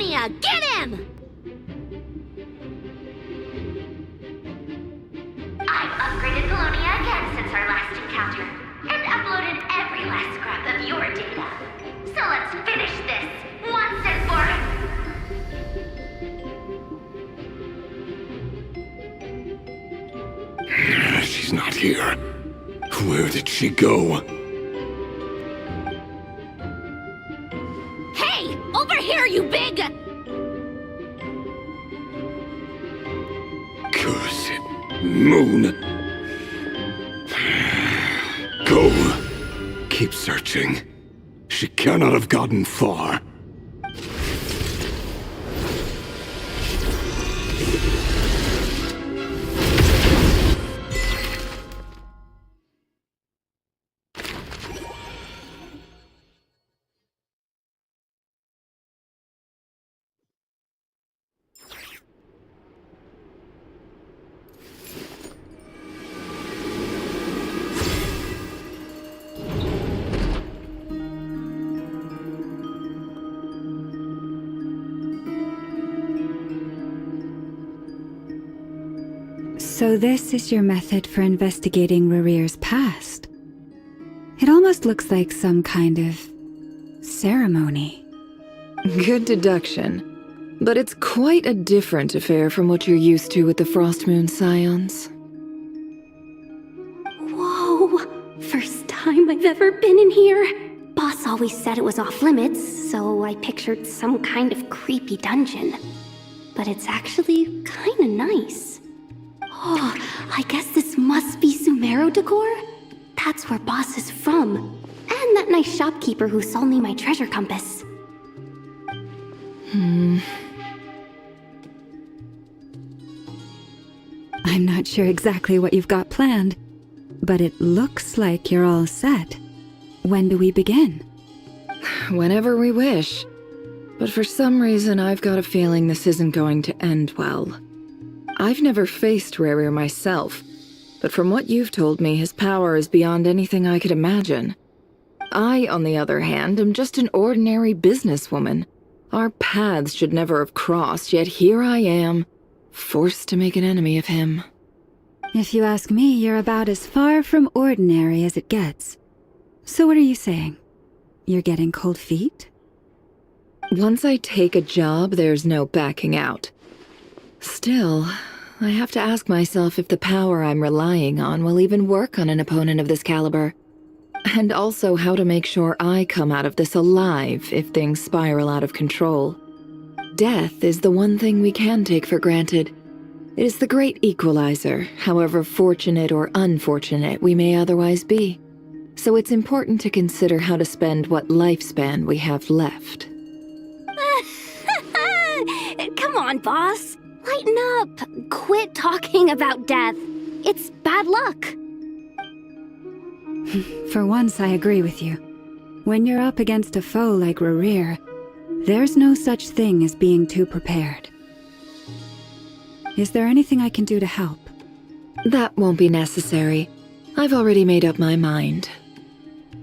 S10: Livonia! Get him!
S13: I've upgraded Livonia again since our last encounter, and uploaded every last scrap of your data. So let's finish this, once and for all.
S1: She's not here. Where did she go?
S10: Hey! Over here, you big...
S1: Cursed moon. Go. Keep searching. She cannot have gotten far.
S6: So this is your method for investigating Rarir's past. It almost looks like some kind of ceremony.
S11: Good deduction. But it's quite a different affair from what you're used to with the Frost Moon Scions.
S8: Whoa! First time I've ever been in here. Boss always said it was off limits, so I pictured some kind of creepy dungeon. But it's actually kinda nice. Oh, I guess this must be Sumero decor? That's where Boss is from. And that nice shopkeeper who sold me my treasure compass.
S6: I'm not sure exactly what you've got planned, but it looks like you're all set. When do we begin?
S11: Whenever we wish. But for some reason, I've got a feeling this isn't going to end well. I've never faced Rarir myself, but from what you've told me, his power is beyond anything I could imagine. I, on the other hand, am just an ordinary businesswoman. Our paths should never have crossed, yet here I am, forced to make an enemy of him.
S6: If you ask me, you're about as far from ordinary as it gets. So what are you saying? You're getting cold feet?
S11: Once I take a job, there's no backing out. Still, I have to ask myself if the power I'm relying on will even work on an opponent of this caliber. And also how to make sure I come out of this alive if things spiral out of control. Death is the one thing we can take for granted. It is the great equalizer, however fortunate or unfortunate we may otherwise be. So it's important to consider how to spend what lifespan we have left.
S8: Come on, boss. Lighten up. Quit talking about death. It's bad luck.
S6: For once, I agree with you. When you're up against a foe like Rarir, there's no such thing as being too prepared. Is there anything I can do to help?
S11: That won't be necessary. I've already made up my mind.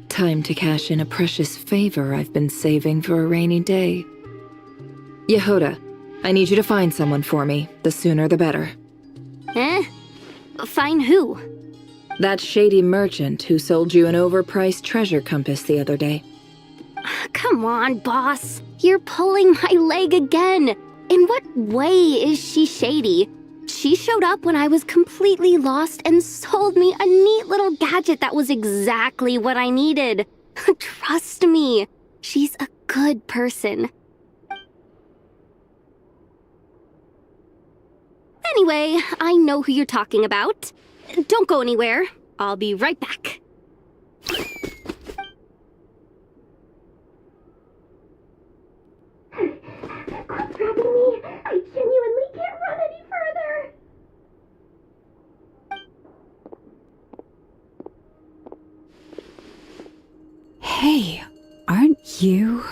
S11: Time to cash in a precious favor I've been saving for a rainy day. Yehoda, I need you to find someone for me. The sooner the better.
S8: Find who?
S11: That shady merchant who sold you an overpriced treasure compass the other day.
S8: Come on, boss. You're pulling my leg again. In what way is she shady? She showed up when I was completely lost and sold me a neat little gadget that was exactly what I needed. Trust me, she's a good person. Anyway, I know who you're talking about. Don't go anywhere. I'll be right back.
S13: Quit grabbing me. I genuinely can't run any further.
S6: Hey, aren't you?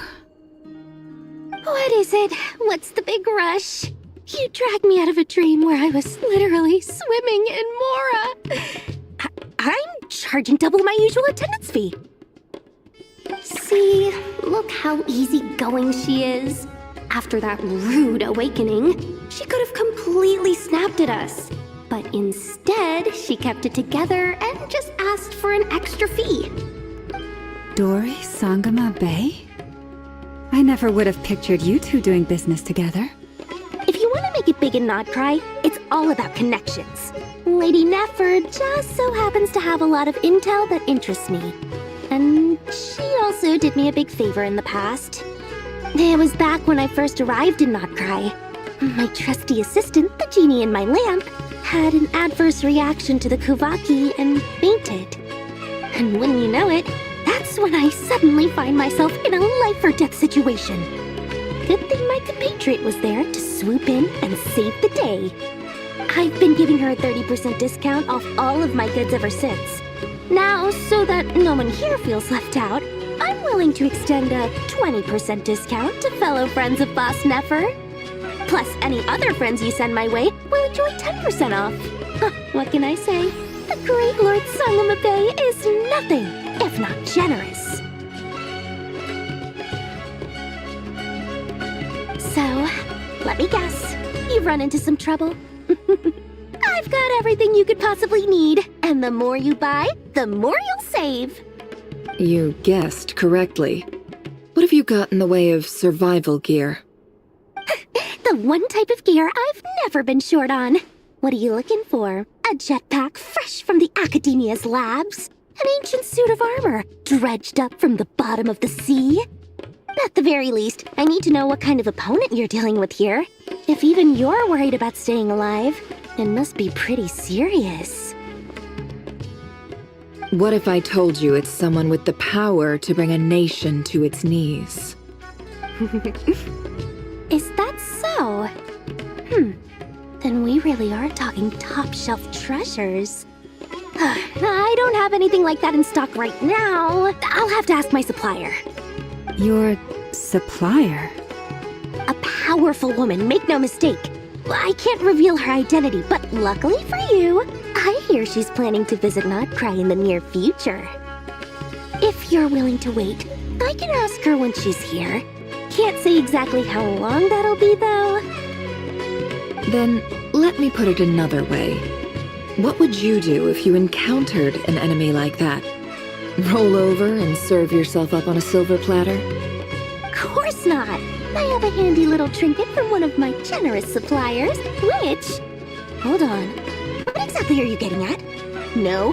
S8: What is it? What's the big rush? You dragged me out of a dream where I was literally swimming in Mora. I'm charging double my usual attendance fee. See, look how easygoing she is. After that rude awakening, she could have completely snapped at us. But instead, she kept it together and just asked for an extra fee.
S6: Dori Sangama Bay? I never would have pictured you two doing business together.
S8: If you want to make it big in Nodcry, it's all about connections. Lady Nefer just so happens to have a lot of intel that interests me. And she also did me a big favor in the past. It was back when I first arrived in Nodcry. My trusty assistant, the genie in my lamp, had an adverse reaction to the Kuvaki and fainted. And wouldn't you know it, that's when I suddenly find myself in a life-or-death situation. Good thing my compatriot was there to swoop in and save the day. I've been giving her a 30% discount off all of my goods ever since. Now, so that no one here feels left out, I'm willing to extend a 20% discount to fellow friends of Boss Nefer. Plus, any other friends you send my way will enjoy 10% off. What can I say? The great Lord Sangama Bay is nothing if not generous. So, let me guess. You've run into some trouble? I've got everything you could possibly need. And the more you buy, the more you'll save.
S11: You guessed correctly. What have you got in the way of survival gear?
S8: The one type of gear I've never been short on. What are you looking for? A jetpack fresh from the Academia's labs? An ancient suit of armor dredged up from the bottom of the sea? At the very least, I need to know what kind of opponent you're dealing with here. If even you're worried about staying alive, it must be pretty serious.
S11: What if I told you it's someone with the power to bring a nation to its knees?
S8: Is that so? Then we really are talking top-shelf treasures. I don't have anything like that in stock right now. I'll have to ask my supplier.
S6: Your supplier?
S8: A powerful woman, make no mistake. I can't reveal her identity, but luckily for you, I hear she's planning to visit Nodcry in the near future. If you're willing to wait, I can ask her when she's here. Can't say exactly how long that'll be, though.
S11: Then, let me put it another way. What would you do if you encountered an enemy like that? Roll over and serve yourself up on a silver platter?
S8: Of course not. I have a handy little trinket from one of my generous suppliers, which... Hold on. What exactly are you getting at? No,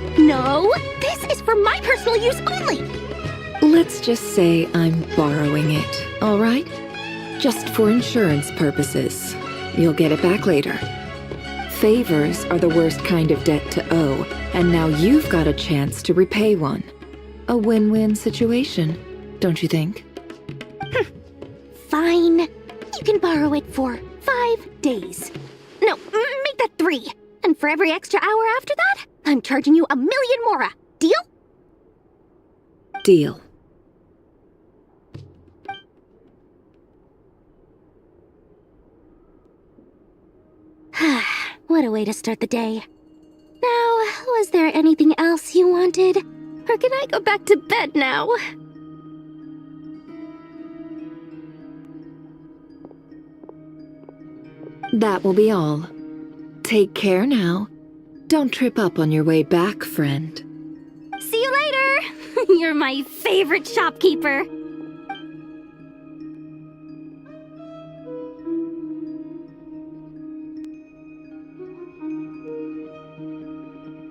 S8: this is for my personal use only!
S11: Let's just say I'm borrowing it, all right? Just for insurance purposes. You'll get it back later. Favors are the worst kind of debt to owe, and now you've got a chance to repay one. A win-win situation, don't you think?
S8: Fine. You can borrow it for 5 days. No, make that 3. And for every extra hour after that, I'm charging you 1,000,000 mora. Deal?
S11: Deal.
S8: What a way to start the day. Now, was there anything else you wanted? Or can I go back to bed now?
S11: That will be all. Take care now. Don't trip up on your way back, friend.
S8: See you later! You're my favorite shopkeeper.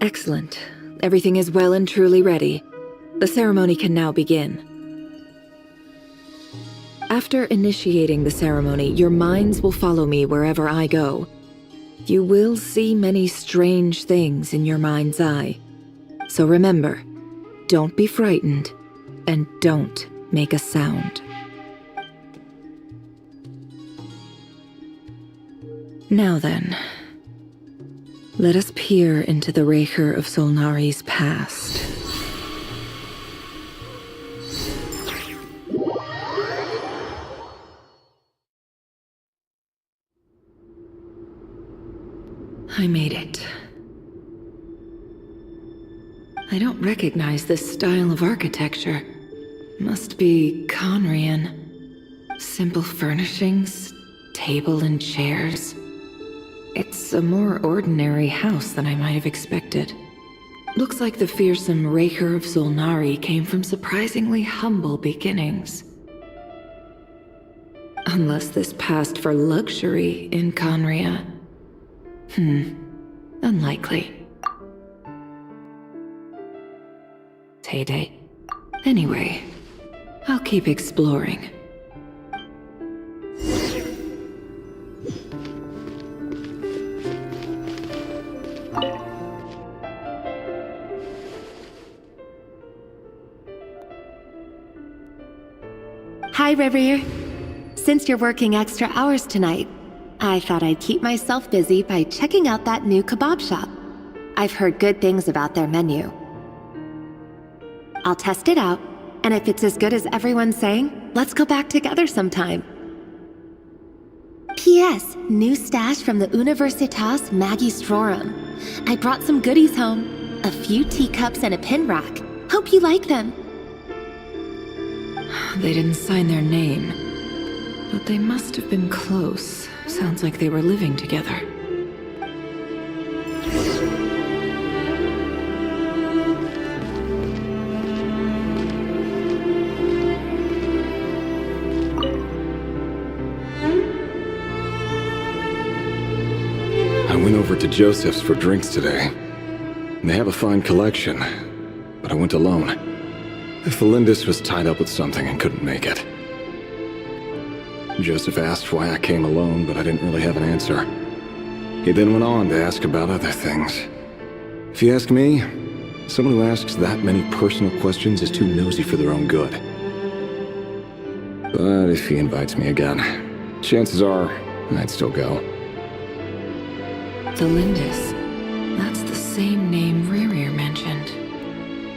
S11: Excellent. Everything is well and truly ready. The ceremony can now begin. After initiating the ceremony, your minds will follow me wherever I go. You will see many strange things in your mind's eye. So remember, don't be frightened, and don't make a sound. Now then, let us peer into the Raker of Solnari's past. I made it. I don't recognize this style of architecture. Must be Conrian. Simple furnishings, table and chairs. It's a more ordinary house than I might have expected. Looks like the fearsome Raker of Zulnari came from surprisingly humble beginnings. Unless this passed for luxury in Conria. Unlikely. Heyday. Anyway, I'll keep exploring.
S14: Hi, Rerir. Since you're working extra hours tonight, I thought I'd keep myself busy by checking out that new kebab shop. I've heard good things about their menu. I'll test it out, and if it's as good as everyone's saying, let's go back together sometime. P.S. New stash from the Universitas Magistrorum. I brought some goodies home. A few teacups and a pin rack. Hope you like them.
S11: They didn't sign their name, but they must have been close. Sounds like they were living together.
S15: I went over to Joseph's for drinks today. They have a fine collection, but I went alone. Felindis was tied up with something and couldn't make it. Joseph asked why I came alone, but I didn't really have an answer. He then went on to ask about other things. If you ask me, someone who asks that many personal questions is too nosy for their own good. But if he invites me again, chances are I'd still go.
S11: Felindis. That's the same name Rerir mentioned.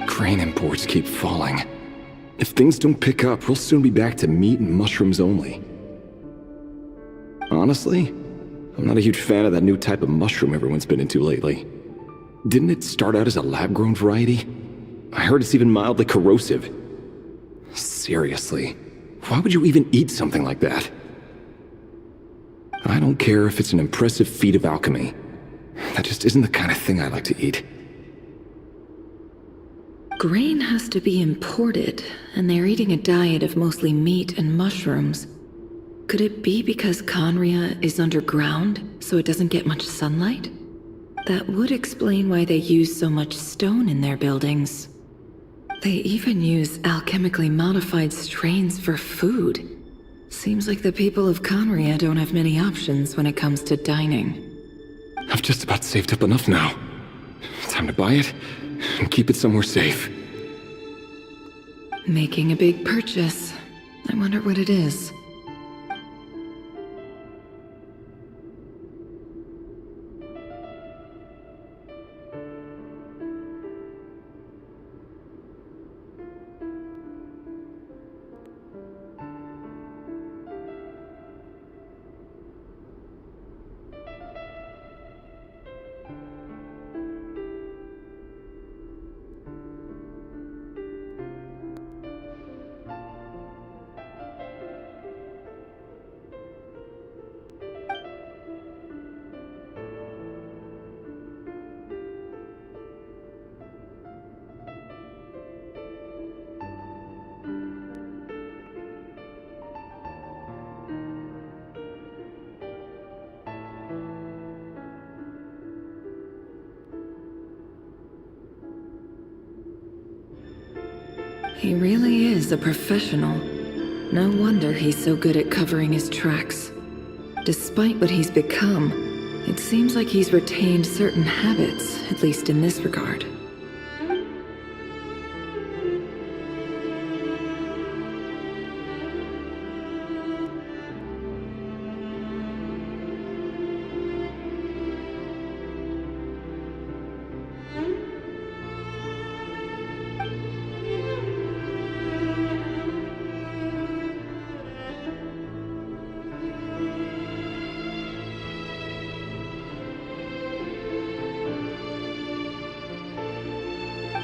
S15: Grain imports keep falling. If things don't pick up, we'll soon be back to meat and mushrooms only. Honestly, I'm not a huge fan of that new type of mushroom everyone's been into lately. Didn't it start out as a lab-grown variety? I heard it's even mildly corrosive. Seriously, why would you even eat something like that? I don't care if it's an impressive feat of alchemy. That just isn't the kind of thing I like to eat.
S11: Grain has to be imported, and they're eating a diet of mostly meat and mushrooms. Could it be because Conria is underground, so it doesn't get much sunlight? That would explain why they use so much stone in their buildings. They even use alchemically modified strains for food. Seems like the people of Conria don't have many options when it comes to dining.
S15: I've just about saved up enough now. Time to buy it and keep it somewhere safe.
S11: Making a big purchase. I wonder what it is. He really is a professional. No wonder he's so good at covering his tracks. Despite what he's become, it seems like he's retained certain habits, at least in this regard.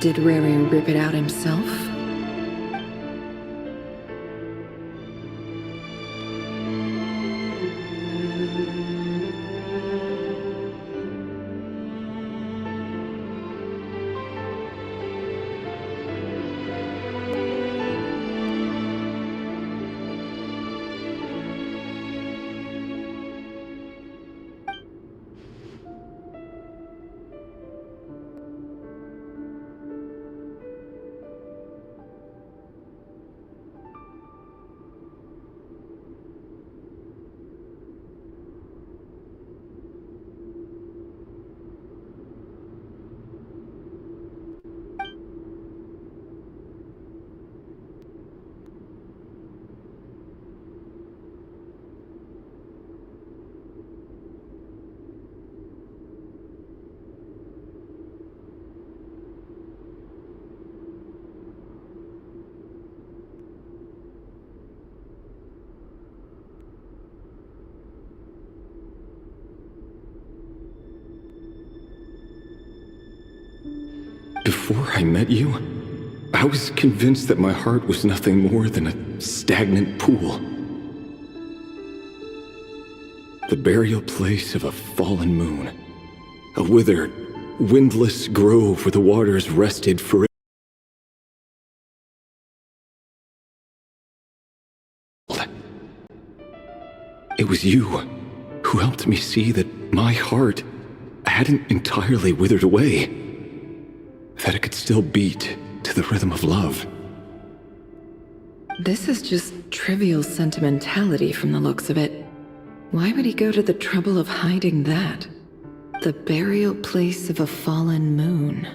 S11: Did Rerir rip it out himself?
S15: Before I met you, I was convinced that my heart was nothing more than a stagnant pool. The burial place of a fallen moon. A withered, windless grove where the waters rested forever. It was you who helped me see that my heart hadn't entirely withered away. That it could still beat to the rhythm of love.
S11: This is just trivial sentimentality from the looks of it. Why would he go to the trouble of hiding that? The burial place of a fallen moon.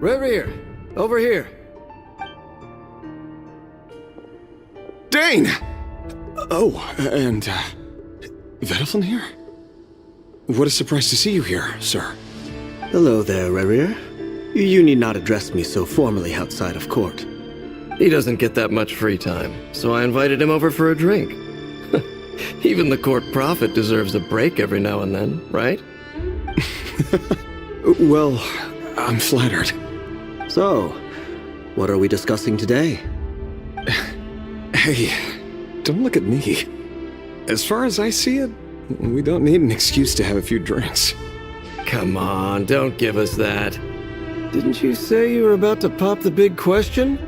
S16: Reverie, over here.
S15: Dane! Oh, and, Vedelfin here? What a surprise to see you here, sir.
S16: Hello there, Reverie. You need not address me so formally outside of court. He doesn't get that much free time, so I invited him over for a drink. Even the court prophet deserves a break every now and then, right?
S15: Well, I'm flattered.
S16: So, what are we discussing today?
S15: Hey, don't look at me. As far as I see it, we don't need an excuse to have a few drinks.
S16: Come on, don't give us that. Didn't you say you were about to pop the big question?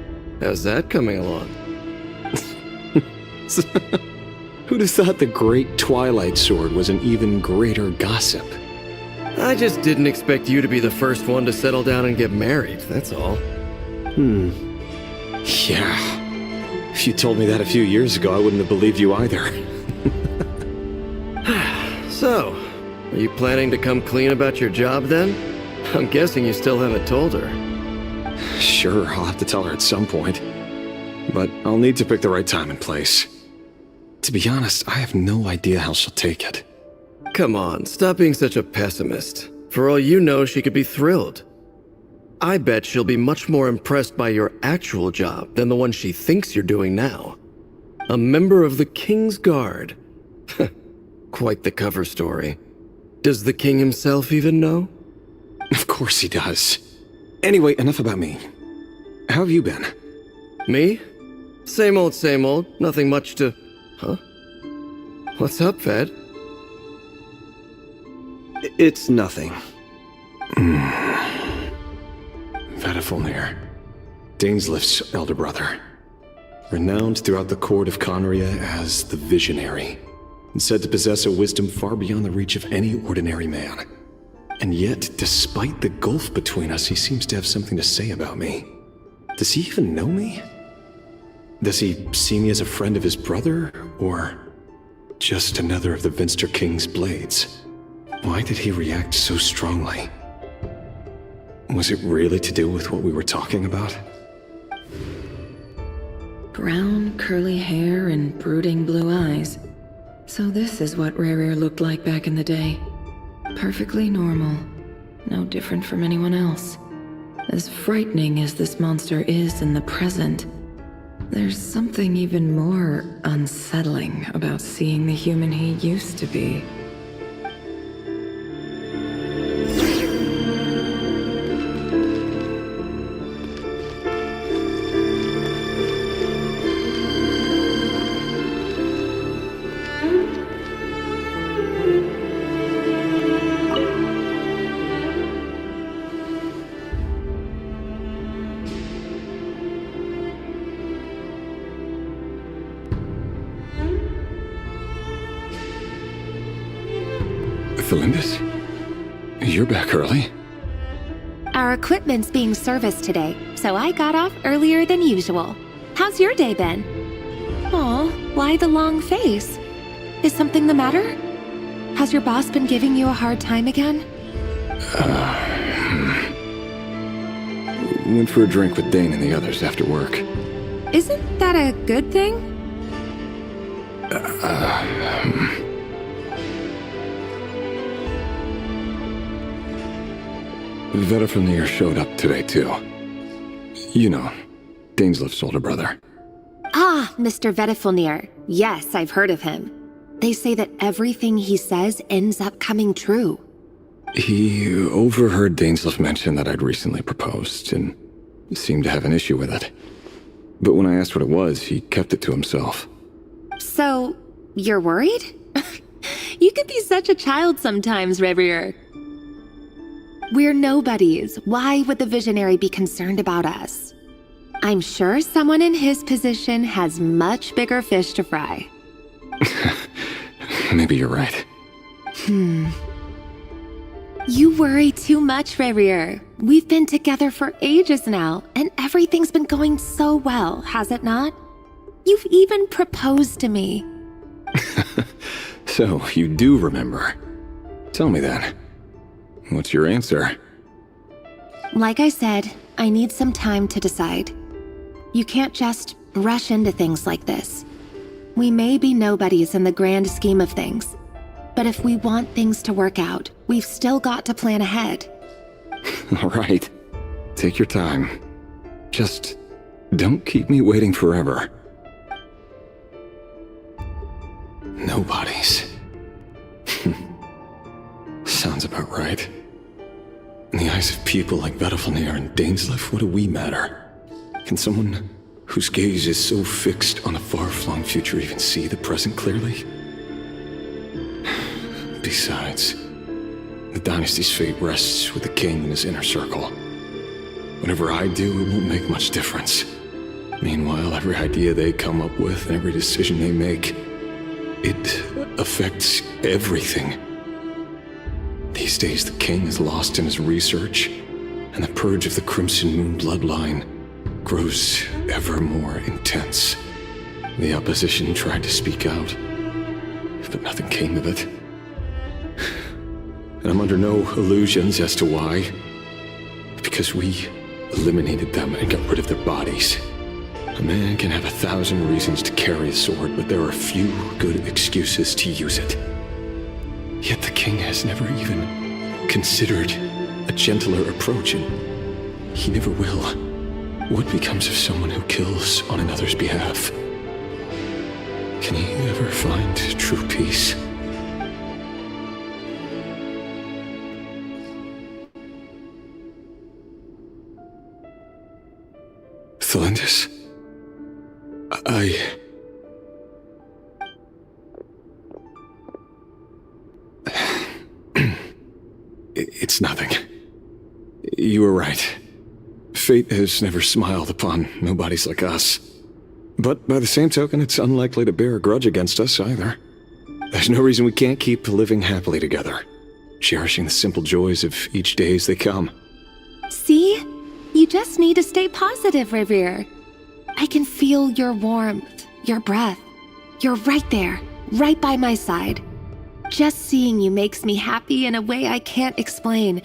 S16: How's that coming along?
S15: Who'd have thought the great Twilight Sword was an even greater gossip?
S16: I just didn't expect you to be the first one to settle down and get married, that's all.
S15: Yeah. If you told me that a few years ago, I wouldn't have believed you either.
S16: So, are you planning to come clean about your job then? I'm guessing you still haven't told her.
S15: Sure, I'll have to tell her at some point. But I'll need to pick the right time and place. To be honest, I have no idea how she'll take it.
S16: Come on, stop being such a pessimist. For all you know, she could be thrilled. I bet she'll be much more impressed by your actual job than the one she thinks you're doing now. A member of the King's Guard. Quite the cover story. Does the king himself even know?
S15: Of course he does. Anyway, enough about me. How have you been?
S16: Me? Same old, nothing much to... Huh? What's up, Fed? It's nothing.
S15: Vedelfin, Dainslift's elder brother. Renowned throughout the court of Conria as the Visionary, and said to possess a wisdom far beyond the reach of any ordinary man. And yet, despite the gulf between us, he seems to have something to say about me. Does he even know me? Does he see me as a friend of his brother, or just another of the Vinster King's blades? Why did he react so strongly? Was it really to do with what we were talking about?
S11: Brown, curly hair and brooding blue eyes. So this is what Rerir looked like back in the day. Perfectly normal. No different from anyone else. As frightening as this monster is in the present, there's something even more unsettling about seeing the human he used to be.
S15: Felindis? You're back early?
S14: Our equipment's being serviced today, so I got off earlier than usual. How's your day been? Aw, why the long face? Is something the matter? Has your boss been giving you a hard time again?
S15: Went for a drink with Dane and the others after work.
S14: Isn't that a good thing?
S15: Vedelfin showed up today, too. You know, Dainsleif's older brother.
S14: Ah, Mr. Vedifulnir. Yes, I've heard of him. They say that everything he says ends up coming true.
S15: He overheard Dainsleif mention that I'd recently proposed, and seemed to have an issue with it. But when I asked what it was, he kept it to himself.
S14: So, you're worried? You could be such a child sometimes, Reverie. We're nobodies. Why would the Visionary be concerned about us? I'm sure someone in his position has much bigger fish to fry.
S15: Maybe you're right.
S14: You worry too much, Reverie. We've been together for ages now, and everything's been going so well, has it not? You've even proposed to me.
S15: So, you do remember. Tell me then. What's your answer?
S14: Like I said, I need some time to decide. You can't just rush into things like this. We may be nobodies in the grand scheme of things, but if we want things to work out, we've still got to plan ahead.
S15: All right. Take your time. Just don't keep me waiting forever. Nobodies. Sounds about right. In the eyes of people like Vedifulnir and Dainsleif, what do we matter? Can someone whose gaze is so fixed on a far-flung future even see the present clearly? Besides, the dynasty's fate rests with the king and his inner circle. Whatever I do, it won't make much difference. Meanwhile, every idea they come up with and every decision they make, it affects everything. These days, the king is lost in his research, and the purge of the Crimson Moon bloodline grows ever more intense. The opposition tried to speak out, but nothing came of it. And I'm under no illusions as to why. Because we eliminated them and got rid of their bodies. A man can have 1,000 reasons to carry a sword, but there are few good excuses to use it. Yet the king has never even considered a gentler approach, and he never will. What becomes of someone who kills on another's behalf? Can he ever find true peace? Thelindis? It's nothing. You were right. Fate has never smiled upon nobodies like us. But by the same token, it's unlikely to bear a grudge against us either. There's no reason we can't keep living happily together, cherishing the simple joys of each day as they come.
S14: See? You just need to stay positive, Reverie. I can feel your warmth, your breath. You're right there, right by my side. Just seeing you makes me happy in a way I can't explain,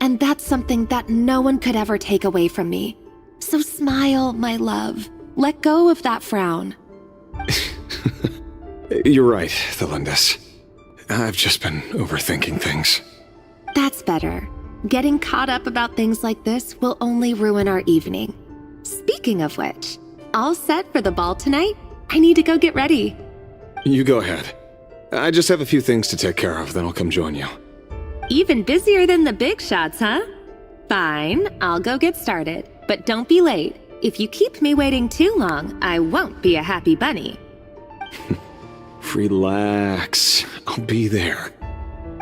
S14: and that's something that no one could ever take away from me. So smile, my love. Let go of that frown.
S15: You're right, Thelindis. I've just been overthinking things.
S14: That's better. Getting caught up about things like this will only ruin our evening. Speaking of which, all set for the ball tonight? I need to go get ready.
S15: You go ahead. I just have a few things to take care of, then I'll come join you.
S14: Even busier than the big shots, huh? Fine, I'll go get started. But don't be late. If you keep me waiting too long, I won't be a happy bunny.
S15: Relax. I'll be there.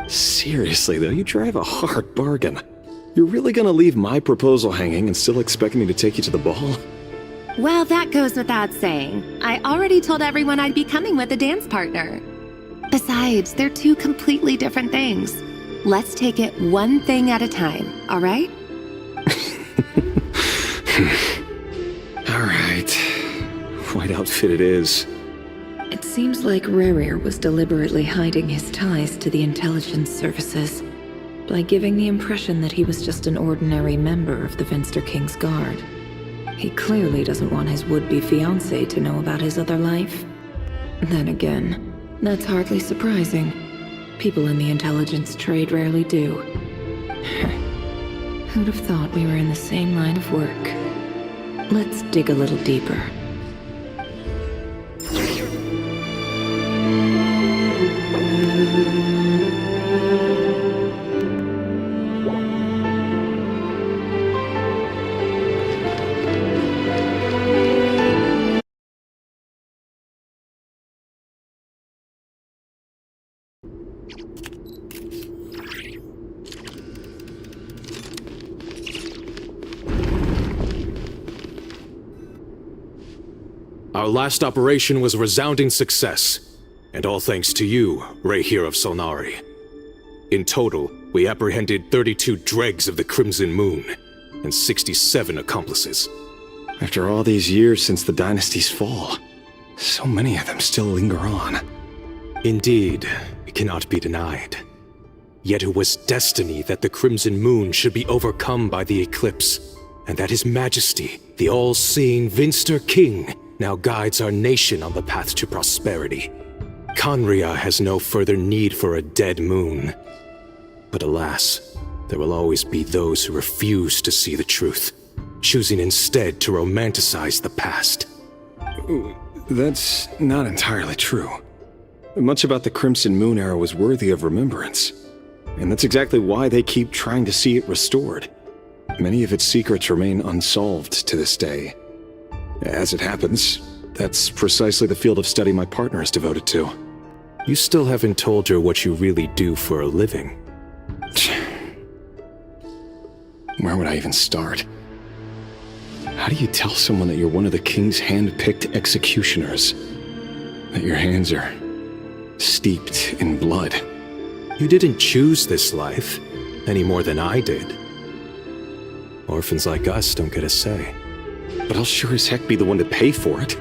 S15: Seriously, though, you drive a hard bargain. You're really gonna leave my proposal hanging and still expect me to take you to the ball?
S14: Well, that goes without saying. I already told everyone I'd be coming with a dance partner. Besides, they're two completely different things. Let's take it one thing at a time, all right?
S15: All right. White outfit it is.
S11: It seems like Rerir was deliberately hiding his ties to the intelligence services by giving the impression that he was just an ordinary member of the Finster King's Guard. He clearly doesn't want his would-be fiancée to know about his other life. Then again, that's hardly surprising. People in the intelligence trade rarely do. Who'd have thought we were in the same line of work? Let's dig a little deeper.
S5: Our last operation was a resounding success, and all thanks to you, Rahier of Solnari. In total, we apprehended 32 dregs of the Crimson Moon, and 67 accomplices.
S15: After all these years since the dynasty's fall, so many of them still linger on.
S5: Indeed, it cannot be denied. Yet it was destiny that the Crimson Moon should be overcome by the eclipse, and that His Majesty, the all-seeing Vinster King, now guides our nation on the path to prosperity. Conria has no further need for a dead moon. But alas, there will always be those who refuse to see the truth, choosing instead to romanticize the past.
S15: That's not entirely true. Much about the Crimson Moon era was worthy of remembrance, and that's exactly why they keep trying to see it restored. Many of its secrets remain unsolved to this day. As it happens, that's precisely the field of study my partner is devoted to.
S5: You still haven't told her what you really do for a living.
S15: Where would I even start? How do you tell someone that you're one of the king's hand-picked executioners? That your hands are steeped in blood?
S5: You didn't choose this life, any more than I did. Orphans like us don't get a say.
S15: But I'll sure as heck be the one to pay for it.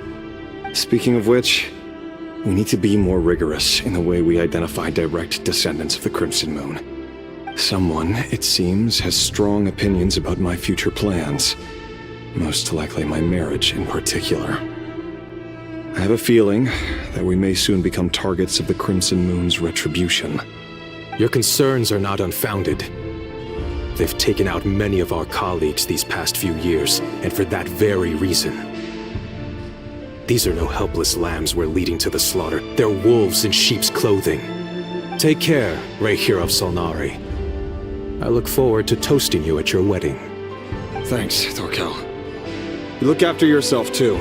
S15: Speaking of which, we need to be more rigorous in the way we identify direct descendants of the Crimson Moon. Someone, it seems, has strong opinions about my future plans. Most likely my marriage in particular. I have a feeling that we may soon become targets of the Crimson Moon's retribution.
S5: Your concerns are not unfounded. They've taken out many of our colleagues these past few years, and for that very reason. These are no helpless lambs we're leading to the slaughter. They're wolves in sheep's clothing. Take care, Rahier of Solnari. I look forward to toasting you at your wedding.
S15: Thanks, Thorkel. You look after yourself, too.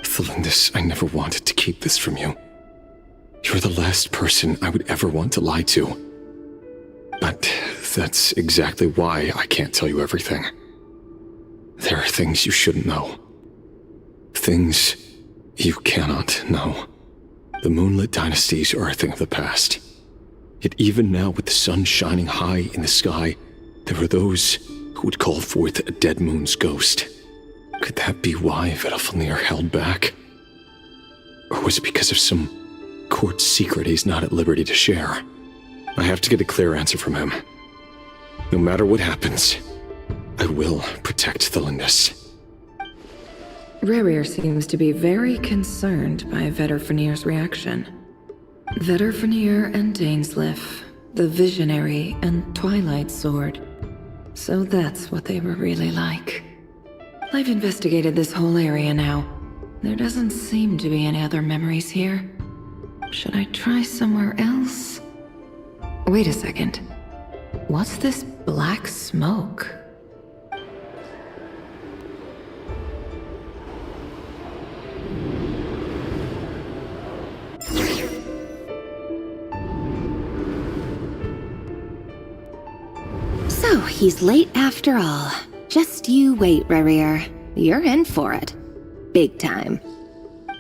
S15: Thelindis, I never wanted to keep this from you. You're the last person I would ever want to lie to. But that's exactly why I can't tell you everything. There are things you shouldn't know. Things you cannot know. The moonlit dynasties are a thing of the past. Yet even now, with the sun shining high in the sky, there are those who would call forth a dead moon's ghost. Could that be why Vedalfnir held back? Or was it because of some court secret he's not at liberty to share? I have to get a clear answer from him. No matter what happens, I will protect Thelindis.
S11: Rahier seems to be very concerned by Vedalfnir's reaction. Vedalfnir and Dainsleif, the Visionary and Twilight Sword. So that's what they were really like. I've investigated this whole area now. There doesn't seem to be any other memories here. Should I try somewhere else? Wait a second. What's this black smoke?
S14: So, he's late after all. Just you wait, Rahier. You're in for it. Big time.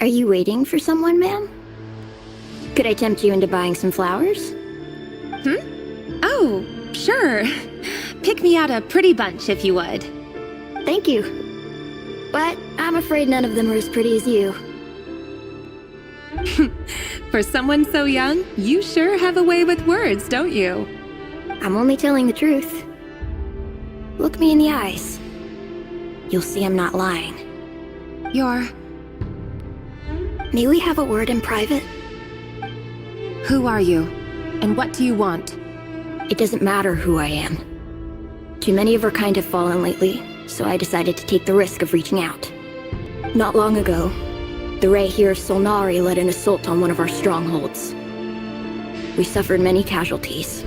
S4: Are you waiting for someone, ma'am? Could I tempt you into buying some flowers?
S14: Oh, sure. Pick me out a pretty bunch if you would.
S4: Thank you. But I'm afraid none of them are as pretty as you.
S14: For someone so young, you sure have a way with words, don't you?
S4: I'm only telling the truth. Look me in the eyes. You'll see I'm not lying. May we have a word in private?
S14: Who are you? And what do you want?
S12: It doesn't matter who I am. Too many of her kind have fallen lately, so I decided to take the risk of reaching out. Not long ago, the Rehyr of Solnari led an assault on one of our strongholds. We suffered many casualties,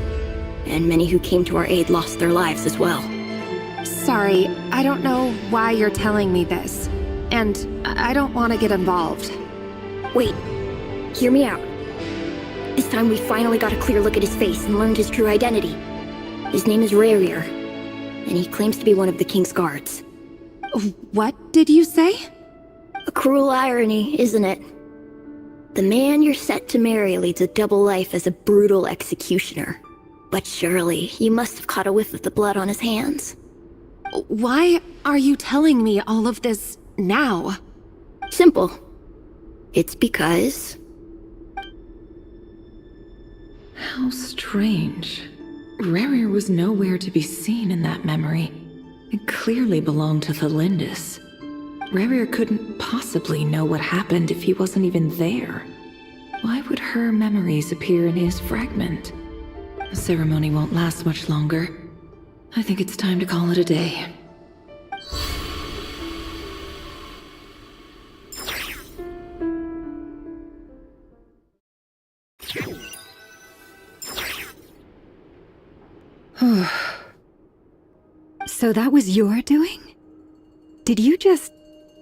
S12: and many who came to our aid lost their lives as well.
S14: Sorry, I don't know why you're telling me this, and I don't want to get involved.
S12: Wait, hear me out. This time we finally got a clear look at his face and learned his true identity. His name is Rehyr, and he claims to be one of the King's guards.
S14: What did you say?
S12: A cruel irony, isn't it? The man you're set to marry leads a double life as a brutal executioner. But surely, you must have caught a whiff of the blood on his hands.
S14: Why are you telling me all of this now?
S12: Simple. It's because...
S11: How strange. Rehyr was nowhere to be seen in that memory. It clearly belonged to the Lindis. Rehyr couldn't possibly know what happened if he wasn't even there. Why would her memories appear in his fragment? The ceremony won't last much longer. I think it's time to call it a day.
S6: So that was your doing? Did you just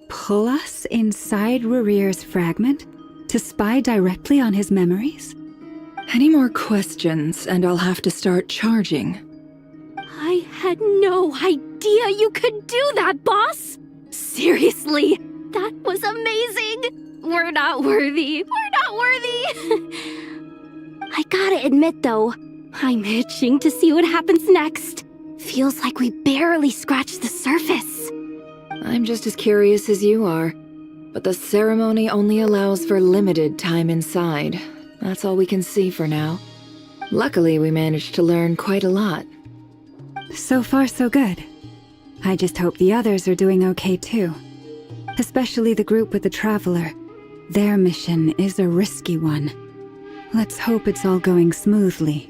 S6: pull us inside Rehyr's fragment to spy directly on his memories?
S11: Any more questions, and I'll have to start charging.
S8: I had no idea you could do that, boss! Seriously, that was amazing! We're not worthy. We're not worthy! I gotta admit, though, I'm itching to see what happens next. Feels like we barely scratched the surface.
S11: I'm just as curious as you are, but the ceremony only allows for limited time inside. That's all we can see for now. Luckily, we managed to learn quite a lot.
S6: So far, so good. I just hope the others are doing okay too. Especially the group with the Traveler. Their mission is a risky one. Let's hope it's all going smoothly.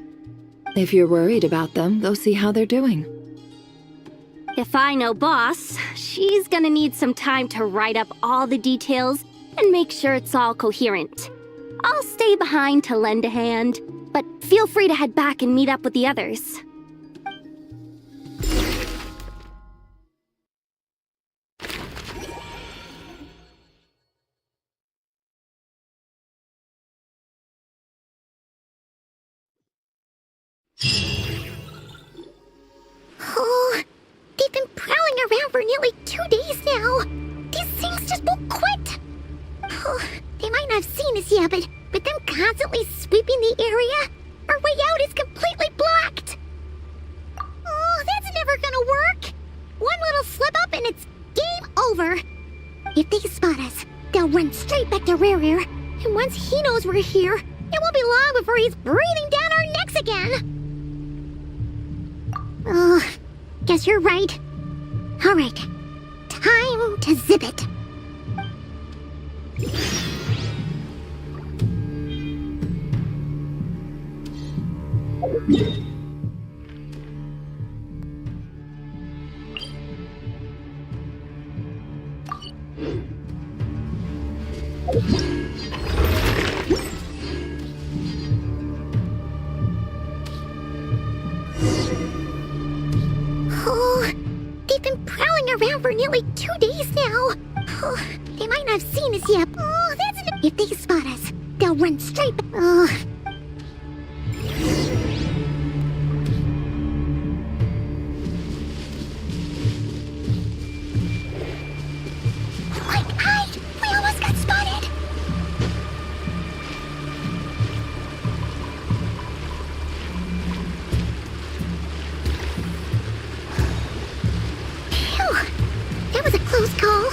S11: If you're worried about them, go see how they're doing.
S8: If I know Boss, she's gonna need some time to write up all the details and make sure it's all coherent. I'll stay behind to lend a hand, but feel free to head back and meet up with the others.
S4: Oh, they've been prowling around for nearly 2 days now. These things just won't quit. Oh, they might not have seen us yet, but them constantly sweeping the area, our way out is completely blocked. Oh, that's never gonna work. One little slip up and it's game over. If they spot us, they'll run straight back to Rehyr, and once he knows we're here, it won't be long before he's breathing down our necks again. Oh, guess you're right. All right, time to zip it. Oh, they've been prowling around for nearly 2 days now. Oh, they might not have seen us yet. Oh, that's if they spot us, they'll run straight back. Oh. Quick, hide! We almost got spotted! Phew! That was a close call.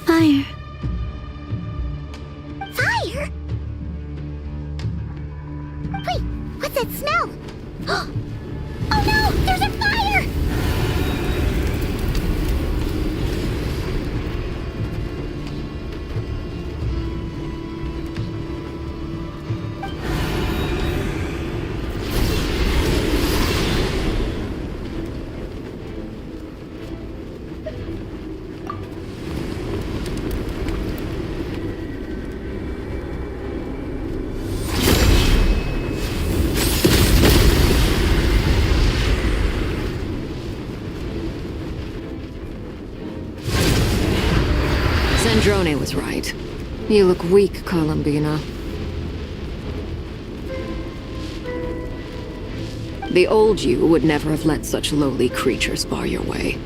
S3: Fire.
S4: Fire? Wait, what's that smell? Oh no, there's a fire!
S11: Sandrone was right. You look weak, Columbina. The old you would never have let such lowly creatures bar your way.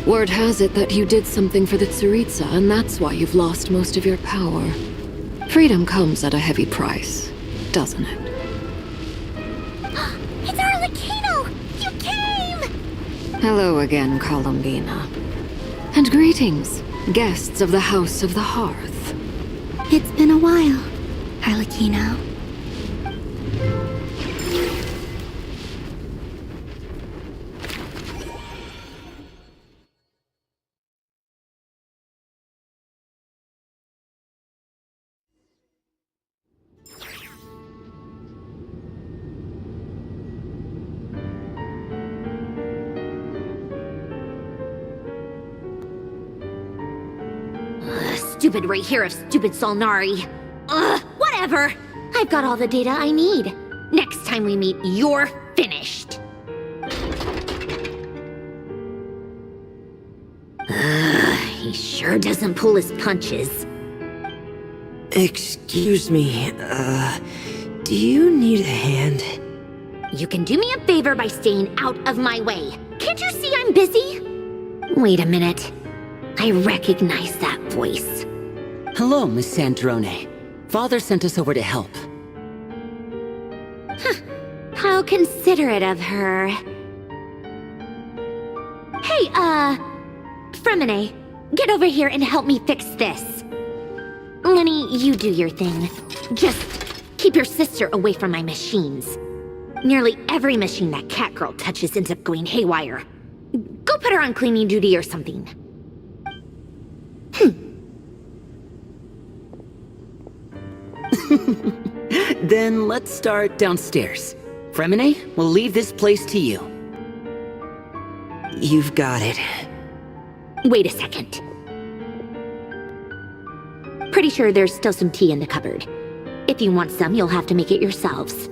S11: Word has it that you did something for the Tsaritsa, and that's why you've lost most of your power. Freedom comes at a heavy price, doesn't it?
S4: It's Arlecchino! You came!
S11: Hello again, Columbina. And greetings, guests of the House of the Hearth.
S3: It's been a while, Arlecchino.
S10: Stupid right here of stupid Solnari. Ugh, whatever. I've got all the data I need. Next time we meet, you're finished. He sure doesn't pull his punches.
S17: Excuse me, do you need a hand?
S10: You can do me a favor by staying out of my way. Can't you see I'm busy? Wait a minute. I recognize that voice.
S18: Hello, Miss Sandrone. Father sent us over to help.
S10: How considerate of her. Hey, Fremine, get over here and help me fix this. Lenny, you do your thing. Just keep your sister away from my machines. Nearly every machine that cat girl touches ends up going haywire. Go put her on cleaning duty or something.
S18: Then let's start downstairs. Fremine, we'll leave this place to you.
S17: You've got it.
S10: Wait a second. Pretty sure there's still some tea in the cupboard. If you want some, you'll have to make it yourselves.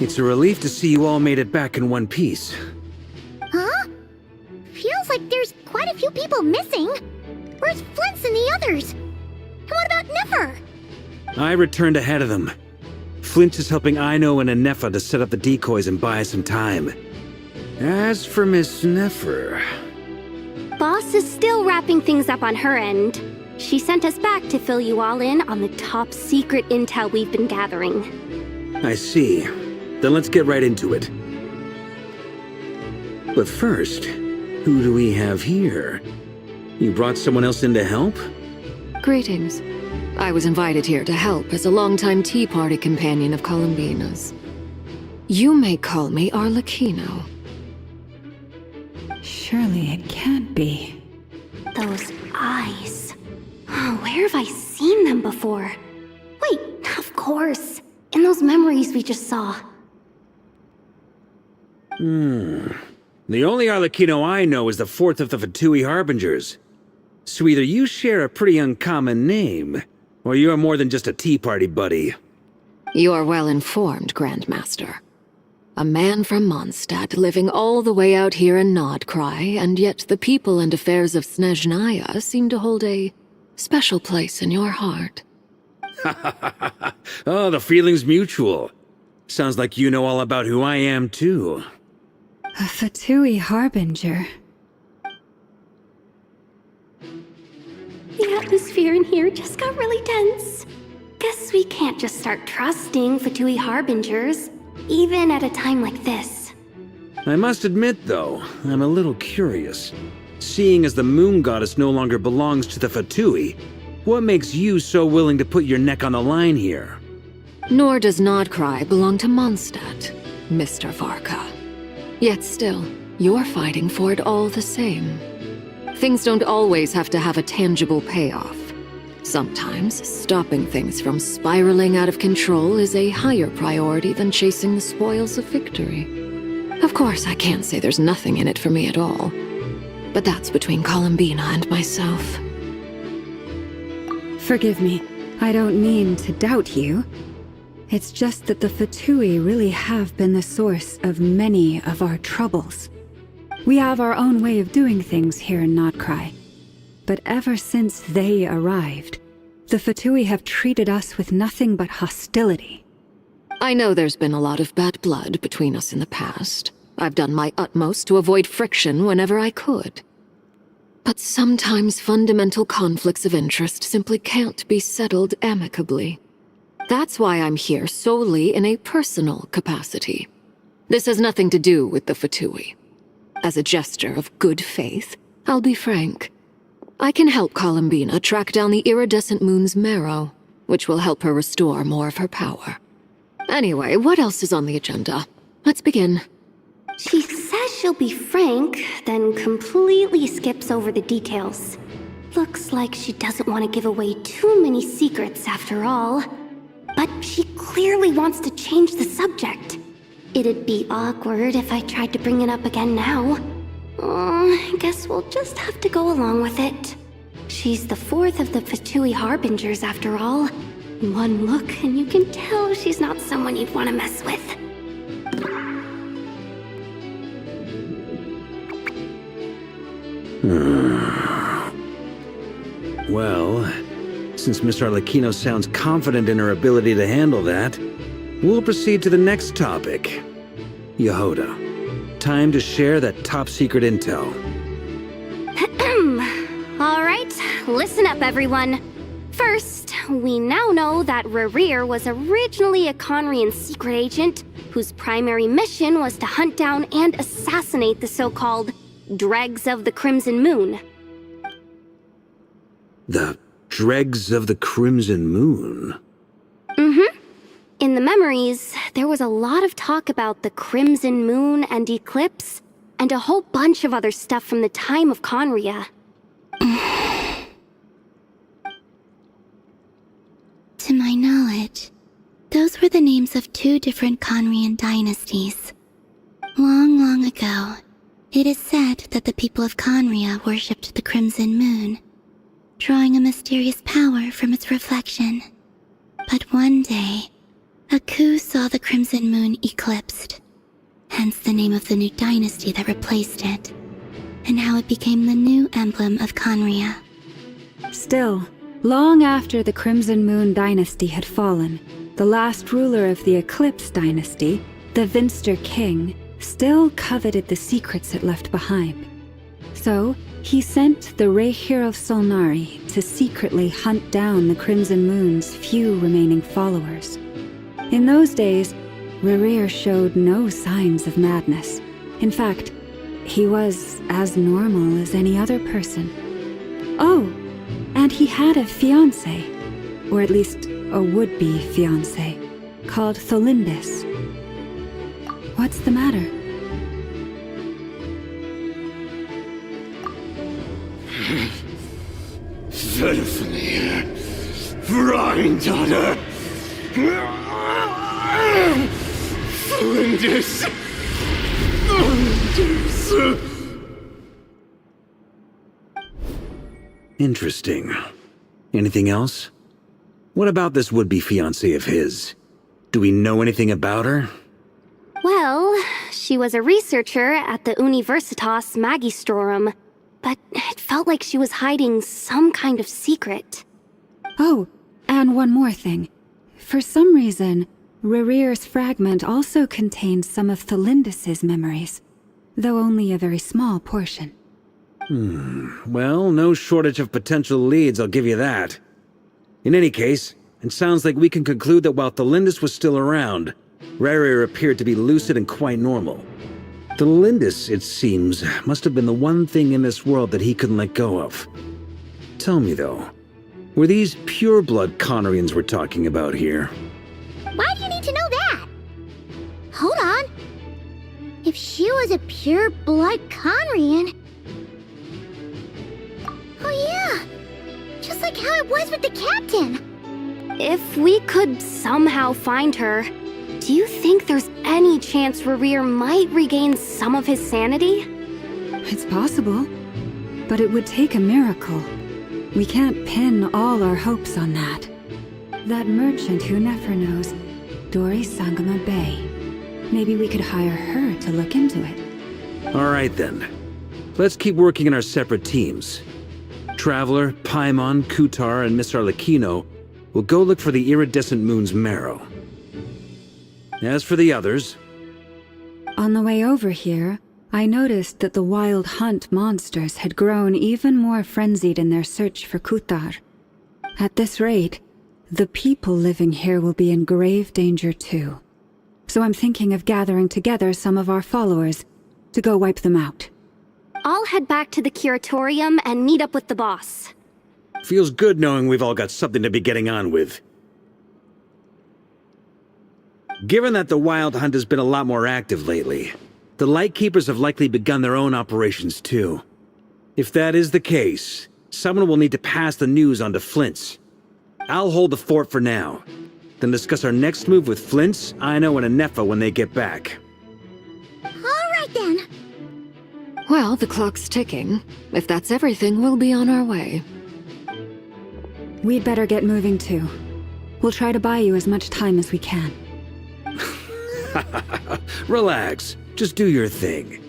S2: It's a relief to see you all made it back in one piece.
S4: Huh? Feels like there's quite a few people missing. Where's Flint's and the others? And what about Nefer?
S2: I returned ahead of them. Flint is helping Aino and Anefa to set up the decoys and buy us some time. As for Miss Nefer...
S8: Boss is still wrapping things up on her end. She sent us back to fill you all in on the top secret intel we've been gathering.
S2: I see. Then let's get right into it. But first, who do we have here? You brought someone else in to help?
S11: Greetings. I was invited here to help as a longtime Tea Party companion of Columbina's. You may call me Arlecchino.
S6: Surely it can't be.
S8: Those eyes. Oh, where have I seen them before? Wait, of course. In those memories we just saw.
S2: The only Arlecchino I know is the fourth of the Fatui Harbingers. So either you share a pretty uncommon name, or you're more than just a Tea Party buddy.
S11: You are well informed, Grandmaster. A man from Mondstadt living all the way out here in Nodcry, and yet the people and affairs of Snezhnaya seem to hold a special place in your heart.
S2: Oh, the feeling's mutual. Sounds like you know all about who I am, too.
S6: A Fatui Harbinger.
S8: The atmosphere in here just got really tense. Guess we can't just start trusting Fatui Harbingers, even at a time like this.
S2: I must admit, though, I'm a little curious. Seeing as the moon goddess no longer belongs to the Fatui, what makes you so willing to put your neck on the line here?
S11: Nor does Nodcry belong to Mondstadt, Mr. Varka. Yet still, you're fighting for it all the same. Things don't always have to have a tangible payoff. Sometimes, stopping things from spiraling out of control is a higher priority than chasing the spoils of victory. Of course, I can't say there's nothing in it for me at all. but that's between Columbina and myself.
S6: Forgive me. I don't mean to doubt you. It's just that the Fatui really have been the source of many of our troubles. We have our own way of doing things here in Notcry. But ever since they arrived, the Fatui have treated us with nothing but hostility.
S11: I know there's been a lot of bad blood between us in the past. I've done my utmost to avoid friction whenever I could. But sometimes fundamental conflicts of interest simply can't be settled amicably. That's why I'm here solely in a personal capacity. This has nothing to do with the Fatui. As a gesture of good faith, I'll be frank. I can help Columbina track down the iridescent moon's marrow, which will help her restore more of her power. Anyway, what else is on the agenda? Let's begin.
S8: She says she'll be frank, then completely skips over the details. Looks like she doesn't want to give away too many secrets after all. But she clearly wants to change the subject. It'd be awkward if I tried to bring it up again now. I guess we'll just have to go along with it. She's the fourth of the Fatui Harbingers after all. One look and you can tell she's not someone you'd want to mess with.
S2: Well, since Miss Arlecchino sounds confident in her ability to handle that, we'll proceed to the next topic. Yehoda, time to share that top-secret intel.
S8: Alright, listen up everyone. First, we now know that Rerir was originally a Conrian secret agent whose primary mission was to hunt down and assassinate the so-called Dregs of the Crimson Moon.
S2: The Dregs of the Crimson Moon?
S8: Mm-hmm. In the memories, there was a lot of talk about the Crimson Moon and Eclipse, and a whole bunch of other stuff from the time of Conria.
S3: To my knowledge, those were the names of two different Conrian dynasties. Long, long ago, it is said that the people of Conria worshipped the Crimson Moon, drawing a mysterious power from its reflection. But one day, a coup saw the Crimson Moon eclipsed, hence the name of the new dynasty that replaced it, and how it became the new emblem of Conria.
S6: Still, long after the Crimson Moon dynasty had fallen, the last ruler of the Eclipse dynasty, the Vinster King, still coveted the secrets it left behind. So, he sent the Rehyr of Solnari to secretly hunt down the Crimson Moon's few remaining followers. In those days, Rerir showed no signs of madness. In fact, he was as normal as any other person. Oh, and he had a fiancé, or at least a would-be fiancé, called Tholindis. What's the matter?
S1: Zelfnir, Rhindaughter, Flinders.
S2: Interesting. Anything else? What about this would-be fiancé of his? Do we know anything about her?
S8: Well, she was a researcher at the Universitas Magistrorum, but it felt like she was hiding some kind of secret.
S6: Oh, and one more thing. For some reason, Rerir's fragment also contains some of Tholindis' memories, though only a very small portion.
S2: Well, no shortage of potential leads, I'll give you that. In any case, it sounds like we can conclude that while Tholindis was still around, Rerir appeared to be lucid and quite normal. Tholindis, it seems, must have been the one thing in this world that he couldn't let go of. Tell me, though, were these pure-blood Conrians we're talking about here?
S4: Why do you need to know that? Hold on. If she was a pure-blood Conrian... Oh yeah! Just like how it was with the captain!
S8: If we could somehow find her, do you think there's any chance Rerir might regain some of his sanity?
S6: It's possible. But it would take a miracle. We can't pin all our hopes on that. That merchant who Nefer knows, Dori Sangama Bay. Maybe we could hire her to look into it.
S2: All right then. Let's keep working in our separate teams. Traveler, Paimon, Kutar, and Miss Arlecchino will go look for the iridescent moon's marrow. As for the others...
S6: On the way over here, I noticed that the wild hunt monsters had grown even more frenzied in their search for Kutar. At this rate, the people living here will be in grave danger too. So I'm thinking of gathering together some of our followers to go wipe them out.
S8: I'll head back to the curatorium and meet up with the boss.
S2: Feels good knowing we've all got something to be getting on with. Given that the Wild Hunt has been a lot more active lately, the Lightkeepers have likely begun their own operations too. If that is the case, someone will need to pass the news on to Flint's. I'll hold the fort for now, then discuss our next move with Flint's, Aino, and Anefa when they get back.
S4: Alright then.
S11: Well, the clock's ticking. If that's everything, we'll be on our way.
S6: We'd better get moving too. We'll try to buy you as much time as we can.
S2: Relax. Just do your thing.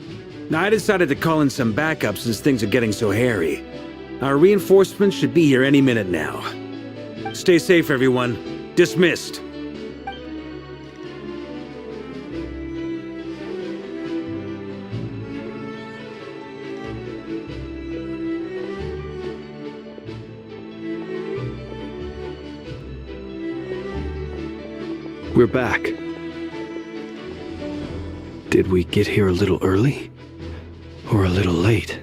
S2: I decided to call in some backup since things are getting so hairy. Our reinforcements should be here any minute now. Stay safe, everyone. Dismissed.
S7: We're back. Did we get here a little early? Or a little late?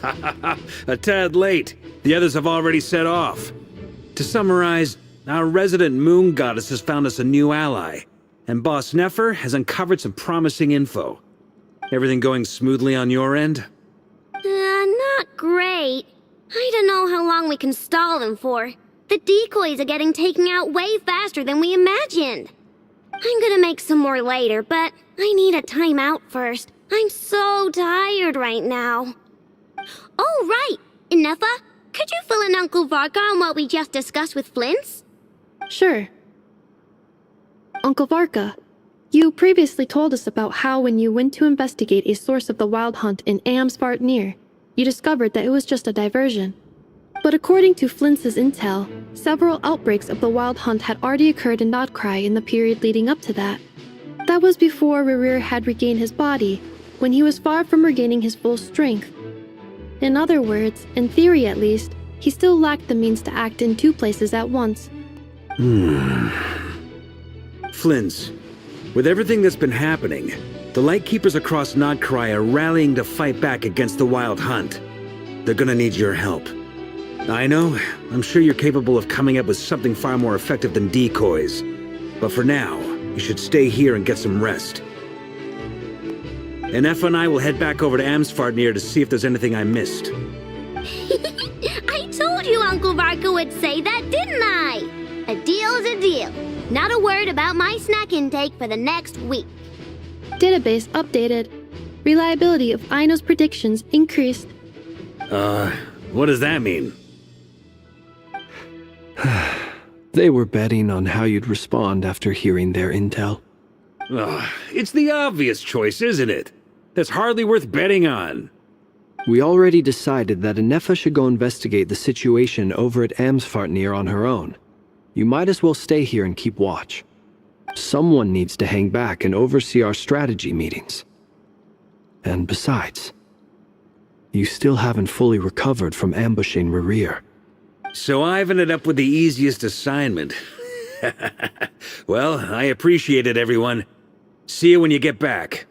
S2: A tad late. The others have already set off. To summarize, our resident moon goddess has found us a new ally, and Boss Nefer has uncovered some promising info. Everything going smoothly on your end?
S10: Not great. I don't know how long we can stall them for. The decoys are getting taken out way faster than we imagined. I'm gonna make some more later, but I need a timeout first. I'm so tired right now. Oh, right! Inefa, could you fill in Uncle Varka on what we just discussed with Flint's?
S9: Sure. Uncle Varka, you previously told us about how when you went to investigate a source of the Wild Hunt in Amsvartnir, you discovered that it was just a diversion. But according to Flint's intel, several outbreaks of the Wild Hunt had already occurred in Nodcry in the period leading up to that. That was before Rerir had regained his body, when he was far from regaining his full strength. In other words, in theory at least, he still lacked the means to act in two places at once.
S2: Flint's, with everything that's been happening, the Lightkeepers across Nodcry are rallying to fight back against the Wild Hunt. They're gonna need your help. I know, I'm sure you're capable of coming up with something far more effective than decoys. But for now, you should stay here and get some rest. Anefa and I will head back over to Amsvartnir to see if there's anything I missed.
S10: I told you Uncle Varka would say that, didn't I? A deal is a deal. Not a word about my snack intake for the next week.
S9: Database updated. Reliability of Aino's predictions increased.
S2: What does that mean?
S7: They were betting on how you'd respond after hearing their intel.
S2: It's the obvious choice, isn't it? That's hardly worth betting on.
S7: We already decided that Anefa should go investigate the situation over at Amsvartnir on her own. You might as well stay here and keep watch. Someone needs to hang back and oversee our strategy meetings. And besides, you still haven't fully recovered from ambushing Rerir.
S2: So I've ended up with the easiest assignment. Well, I appreciate it, everyone. See you when you get back.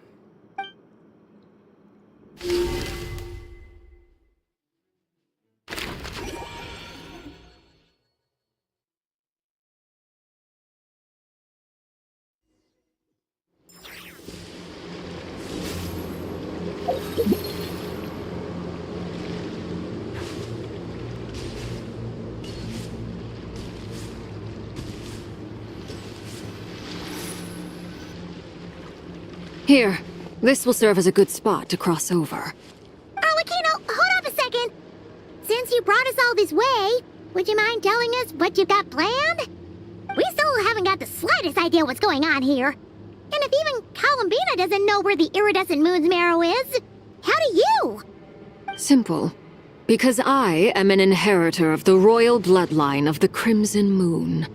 S11: Here, this will serve as a good spot to cross over.
S4: Arlecchino, you brought us all this way, would you mind telling us what you've got planned? We still haven't got the slightest idea what's going on here. And if even Columbina doesn't know where the iridescent moon's marrow is, how do you?
S19: Simple. Because I am an inheritor of the royal bloodline of the Crimson Moon,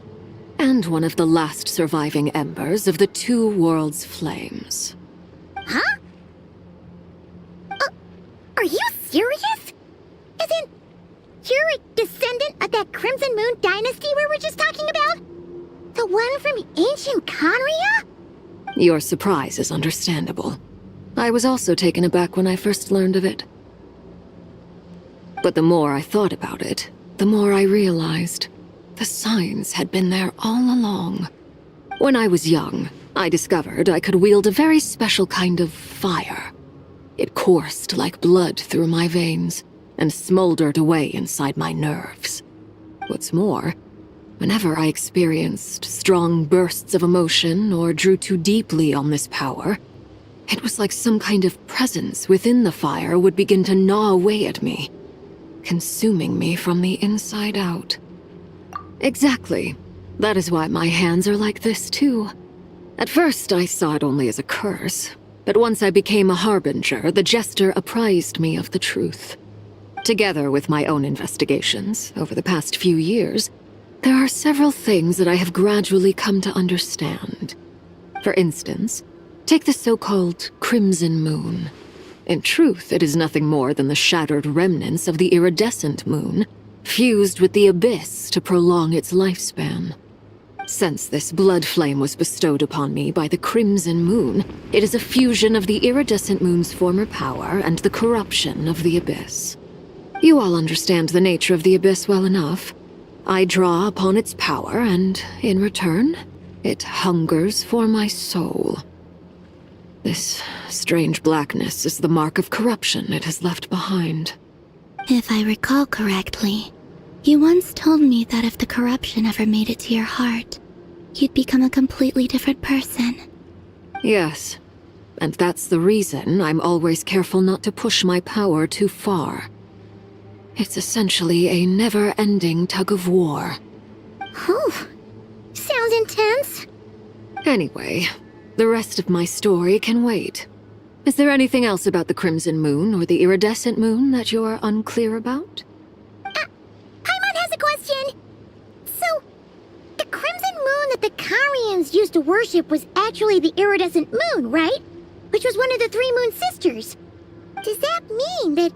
S19: and one of the last surviving embers of the Two Worlds' flames.
S4: Huh? Are you serious? As in, you're a descendant of that Crimson Moon dynasty we were just talking about? The one from ancient Conria?
S19: Your surprise is understandable. I was also taken aback when I first learned of it. But the more I thought about it, the more I realized the signs had been there all along. When I was young, I discovered I could wield a very special kind of fire. It coursed like blood through my veins and smoldered away inside my nerves. What's more, whenever I experienced strong bursts of emotion or drew too deeply on this power, it was like some kind of presence within the fire would begin to gnaw away at me, consuming me from the inside out. Exactly. That is why my hands are like this too. At first, I saw it only as a curse, but once I became a harbinger, the jester apprised me of the truth. Together with my own investigations over the past few years, there are several things that I have gradually come to understand. For instance, take the so-called Crimson Moon. In truth, it is nothing more than the shattered remnants of the iridescent moon, fused with the abyss to prolong its lifespan. Since this blood flame was bestowed upon me by the Crimson Moon, it is a fusion of the iridescent moon's former power and the corruption of the abyss. You all understand the nature of the abyss well enough. I draw upon its power, and in return, it hungers for my soul. This strange blackness is the mark of corruption it has left behind.
S3: If I recall correctly, you once told me that if the corruption ever made it to your heart, you'd become a completely different person.
S19: Yes, and that's the reason I'm always careful not to push my power too far. It's essentially a never-ending tug-of-war.
S4: Whew. Sounds intense.
S19: Anyway, the rest of my story can wait. Is there anything else about the Crimson Moon or the iridescent moon that you're unclear about?
S4: Paimon has a question. So, the Crimson Moon that the Carians used to worship was actually the iridescent moon, right? Which was one of the three moon sisters. Does that mean that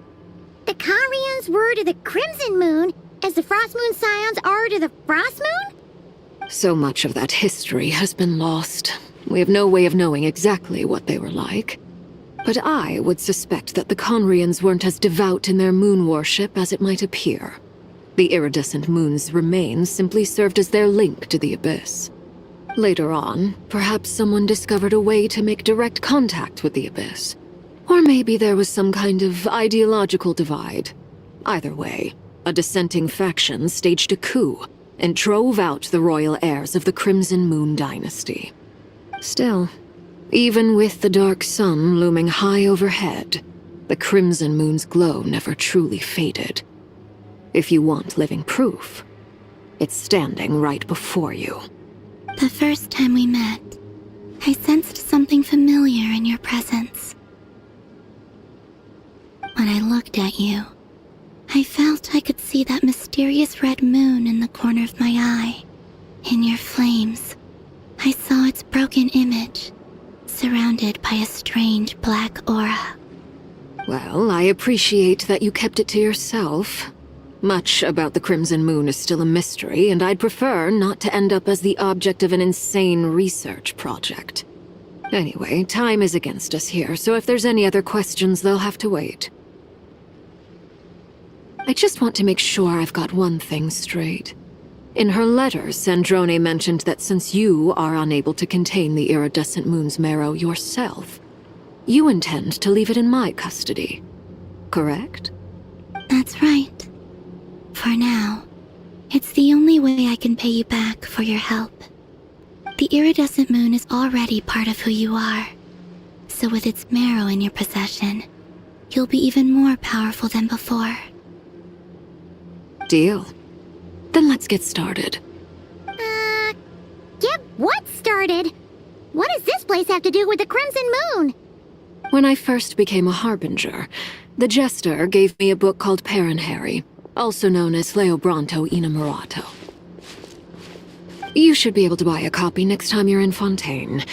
S4: the Carians were to the Crimson Moon as the Frost Moon Scions are to the Frost Moon?
S19: So much of that history has been lost. We have no way of knowing exactly what they were like. But I would suspect that the Conrians weren't as devout in their moon worship as it might appear. The iridescent moon's remains simply served as their link to the abyss. Later on, perhaps someone discovered a way to make direct contact with the abyss. Or maybe there was some kind of ideological divide. Either way, a dissenting faction staged a coup and drove out the royal heirs of the Crimson Moon dynasty. Still, even with the dark sun looming high overhead, the Crimson Moon's glow never truly faded. If you want living proof, it's standing right before you.
S3: The first time we met, I sensed something familiar in your presence. When I looked at you, I felt I could see that mysterious red moon in the corner of my eye. In your flames, I saw its broken image, surrounded by a strange black aura.
S19: Well, I appreciate that you kept it to yourself. Much about the Crimson Moon is still a mystery, and I'd prefer not to end up as the object of an insane research project. Anyway, time is against us here, so if there's any other questions, they'll have to wait. I just want to make sure I've got one thing straight. In her letter, Sandrone mentioned that since you are unable to contain the iridescent moon's marrow yourself, you intend to leave it in my custody. Correct?
S3: That's right. For now, it's the only way I can pay you back for your help. The iridescent moon is already part of who you are, so with its marrow in your possession, you'll be even more powerful than before.
S19: Deal. Then let's get started.
S4: Get what started? What does this place have to do with the Crimson Moon?
S19: When I first became a Harbinger, the Jester gave me a book called Paranhari, also known as Leobranto Inamorato. You should be able to buy a copy next time you're in Fontaine.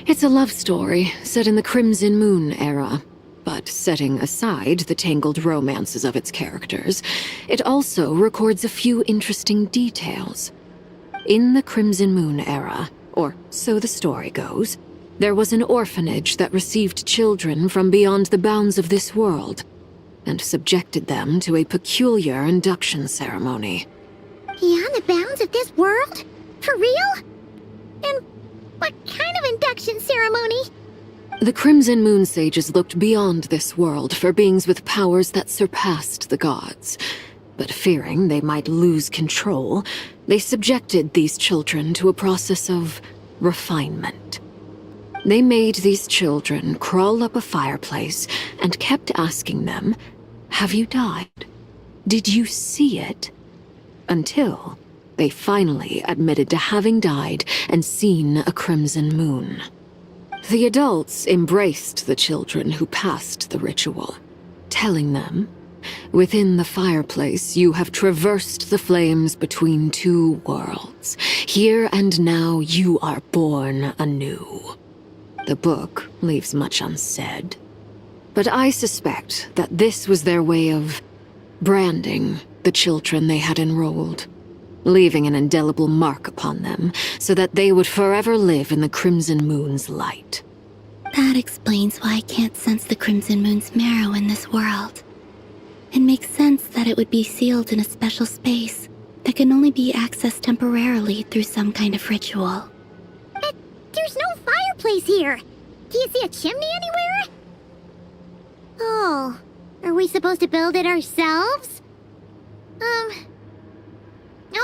S19: It's a love story set in the Crimson Moon era, but setting aside the tangled romances of its characters, it also records a few interesting details. In the Crimson Moon era, or so the story goes, there was an orphanage that received children from beyond the bounds of this world, and subjected them to a peculiar induction ceremony.
S4: Beyond the bounds of this world? For real? And what kind of induction ceremony?
S19: The Crimson Moon Sages looked beyond this world for beings with powers that surpassed the gods. But fearing they might lose control, they subjected these children to a process of refinement. They made these children crawl up a fireplace and kept asking them, "Have you died? Did you see it?" Until they finally admitted to having died and seen a crimson moon. The adults embraced the children who passed the ritual, telling them, "Within the fireplace, you have traversed the flames between two worlds. Here and now, you are born anew." The book leaves much unsaid, but I suspect that this was their way of branding the children they had enrolled, leaving an indelible mark upon them so that they would forever live in the Crimson Moon's light.
S3: That explains why I can't sense the Crimson Moon's marrow in this world. It makes sense that it would be sealed in a special space that can only be accessed temporarily through some kind of ritual.
S4: But there's no fireplace here. Do you see a chimney anywhere? Oh, are we supposed to build it ourselves?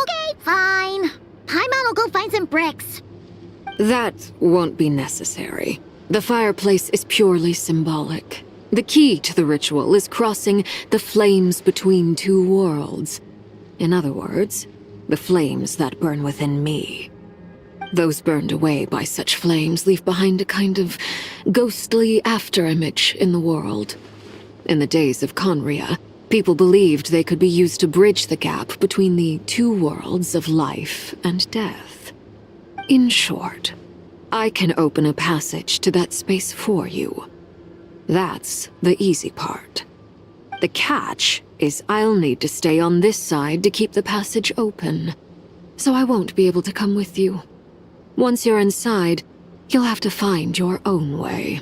S4: Okay, fine. Paimon will go find some bricks.
S19: That won't be necessary. The fireplace is purely symbolic. The key to the ritual is crossing the flames between two worlds. In other words, the flames that burn within me. Those burned away by such flames leave behind a kind of ghostly afterimage in the world. In the days of Conria, people believed they could be used to bridge the gap between the two worlds of life and death. In short, I can open a passage to that space for you. That's the easy part. The catch is I'll need to stay on this side to keep the passage open, so I won't be able to come with you. Once you're inside, you'll have to find your own way.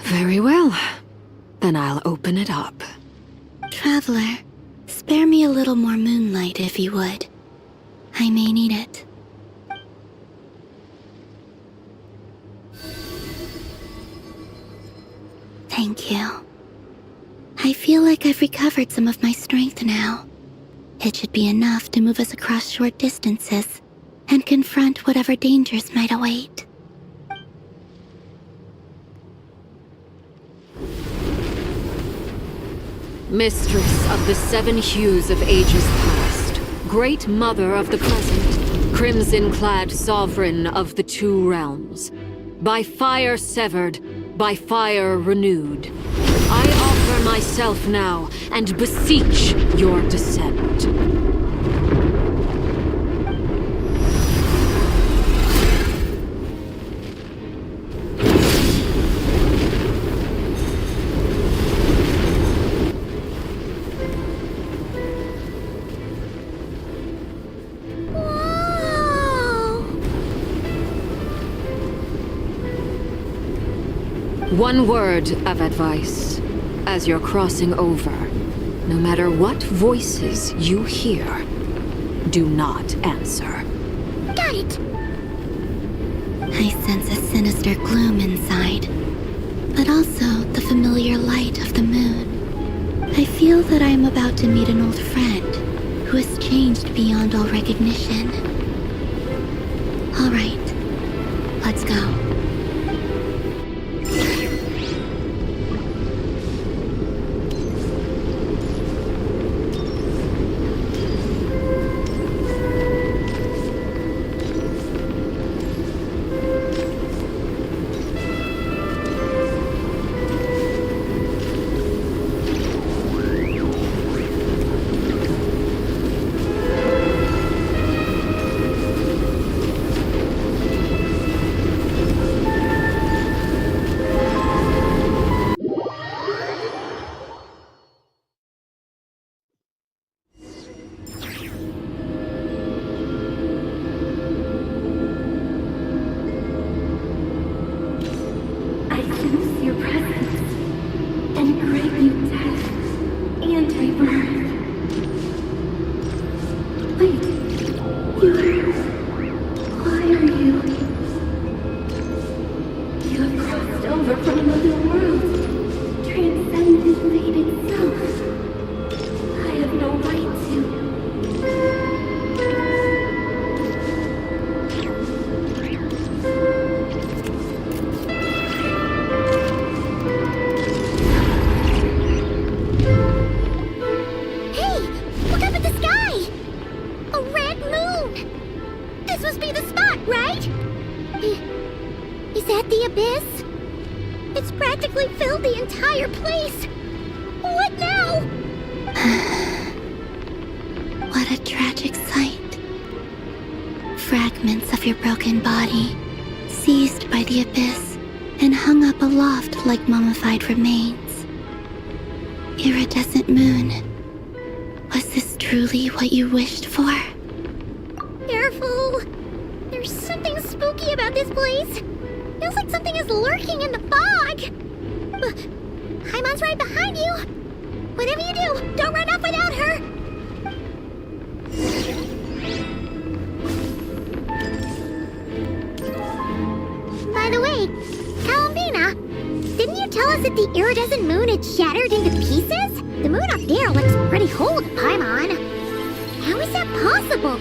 S19: Very well. Then I'll open it up.
S3: Traveler, spare me a little more moonlight if you would. I may need it. Thank you. I feel like I've recovered some of my strength now. It should be enough to move us across short distances and confront whatever dangers might await.
S19: Mistress of the seven hues of ages past, great mother of the present, crimson-clad sovereign of the two realms, by fire severed, by fire renewed, I offer myself now and beseech your descent. One word of advice. As you're crossing over, no matter what voices you hear, do not answer.
S4: Got it!
S3: I sense a sinister gloom inside, but also the familiar light of the moon. I feel that I am about to meet an old friend who has changed beyond all recognition. All right, let's go. Fragments of your broken body, seized by the abyss and hung up aloft like mummified remains. Iridescent moon, was this truly what you wished for?
S4: Careful! There's something spooky about this place. Feels like something is lurking in the fog. Haimon's right behind you. Whatever you do, don't run off without her. By the way, Kalambina, didn't you tell us that the iridescent moon had shattered into pieces? The moon up there looks pretty whole to Paimon. How is that possible?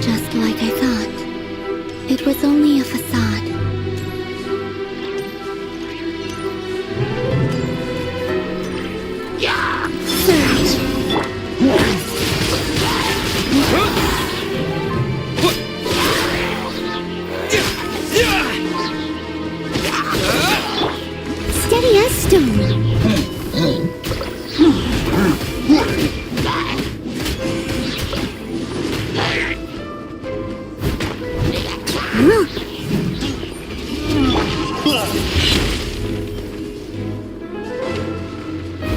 S3: Just like I thought, it was only a facade. Surge! Steady as stone.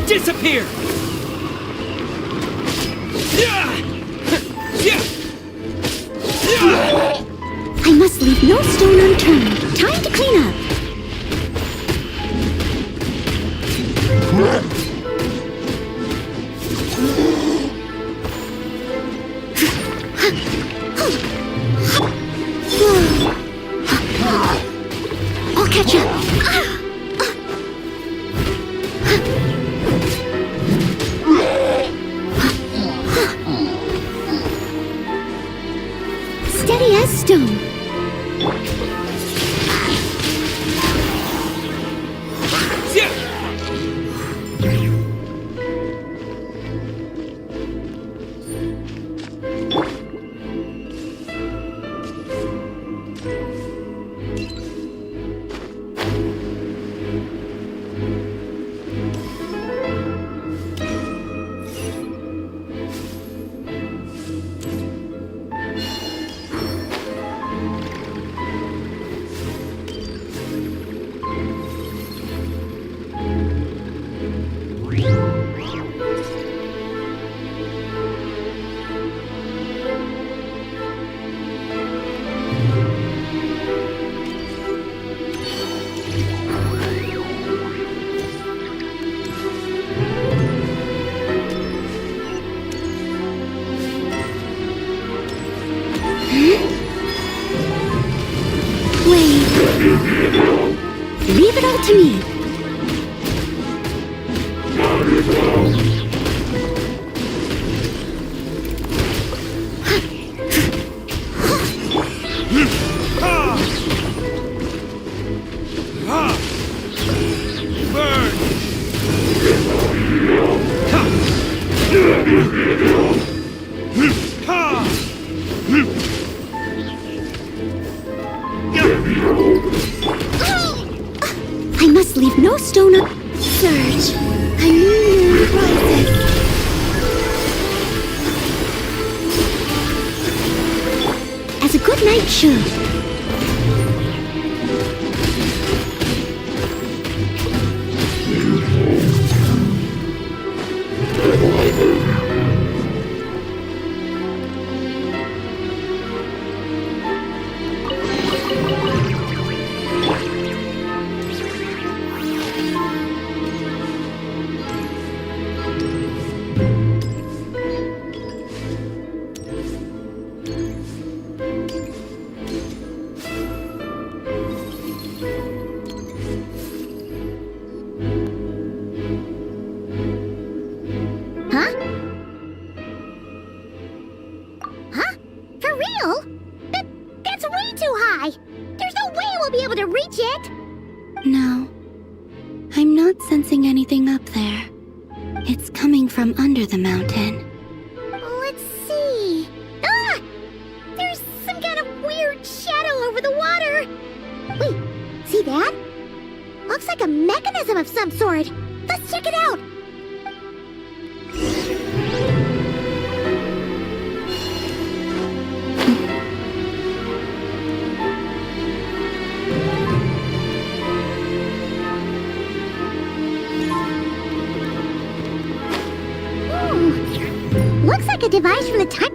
S2: Disappear!
S3: I must leave no stone unturned. Time to clean up. I'll catch up. Leave it all to me. I must leave no stone up. Surge. A new moon rises. As a good knight should. No. I'm not sensing anything up there. It's coming from under the mountain.
S4: Let's see. Ah! There's some kind of weird shadow over the water. Wait, see that? Looks like a mechanism of some sort. Let's check it out. Looks like a device from the time...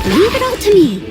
S3: Leave it all to me.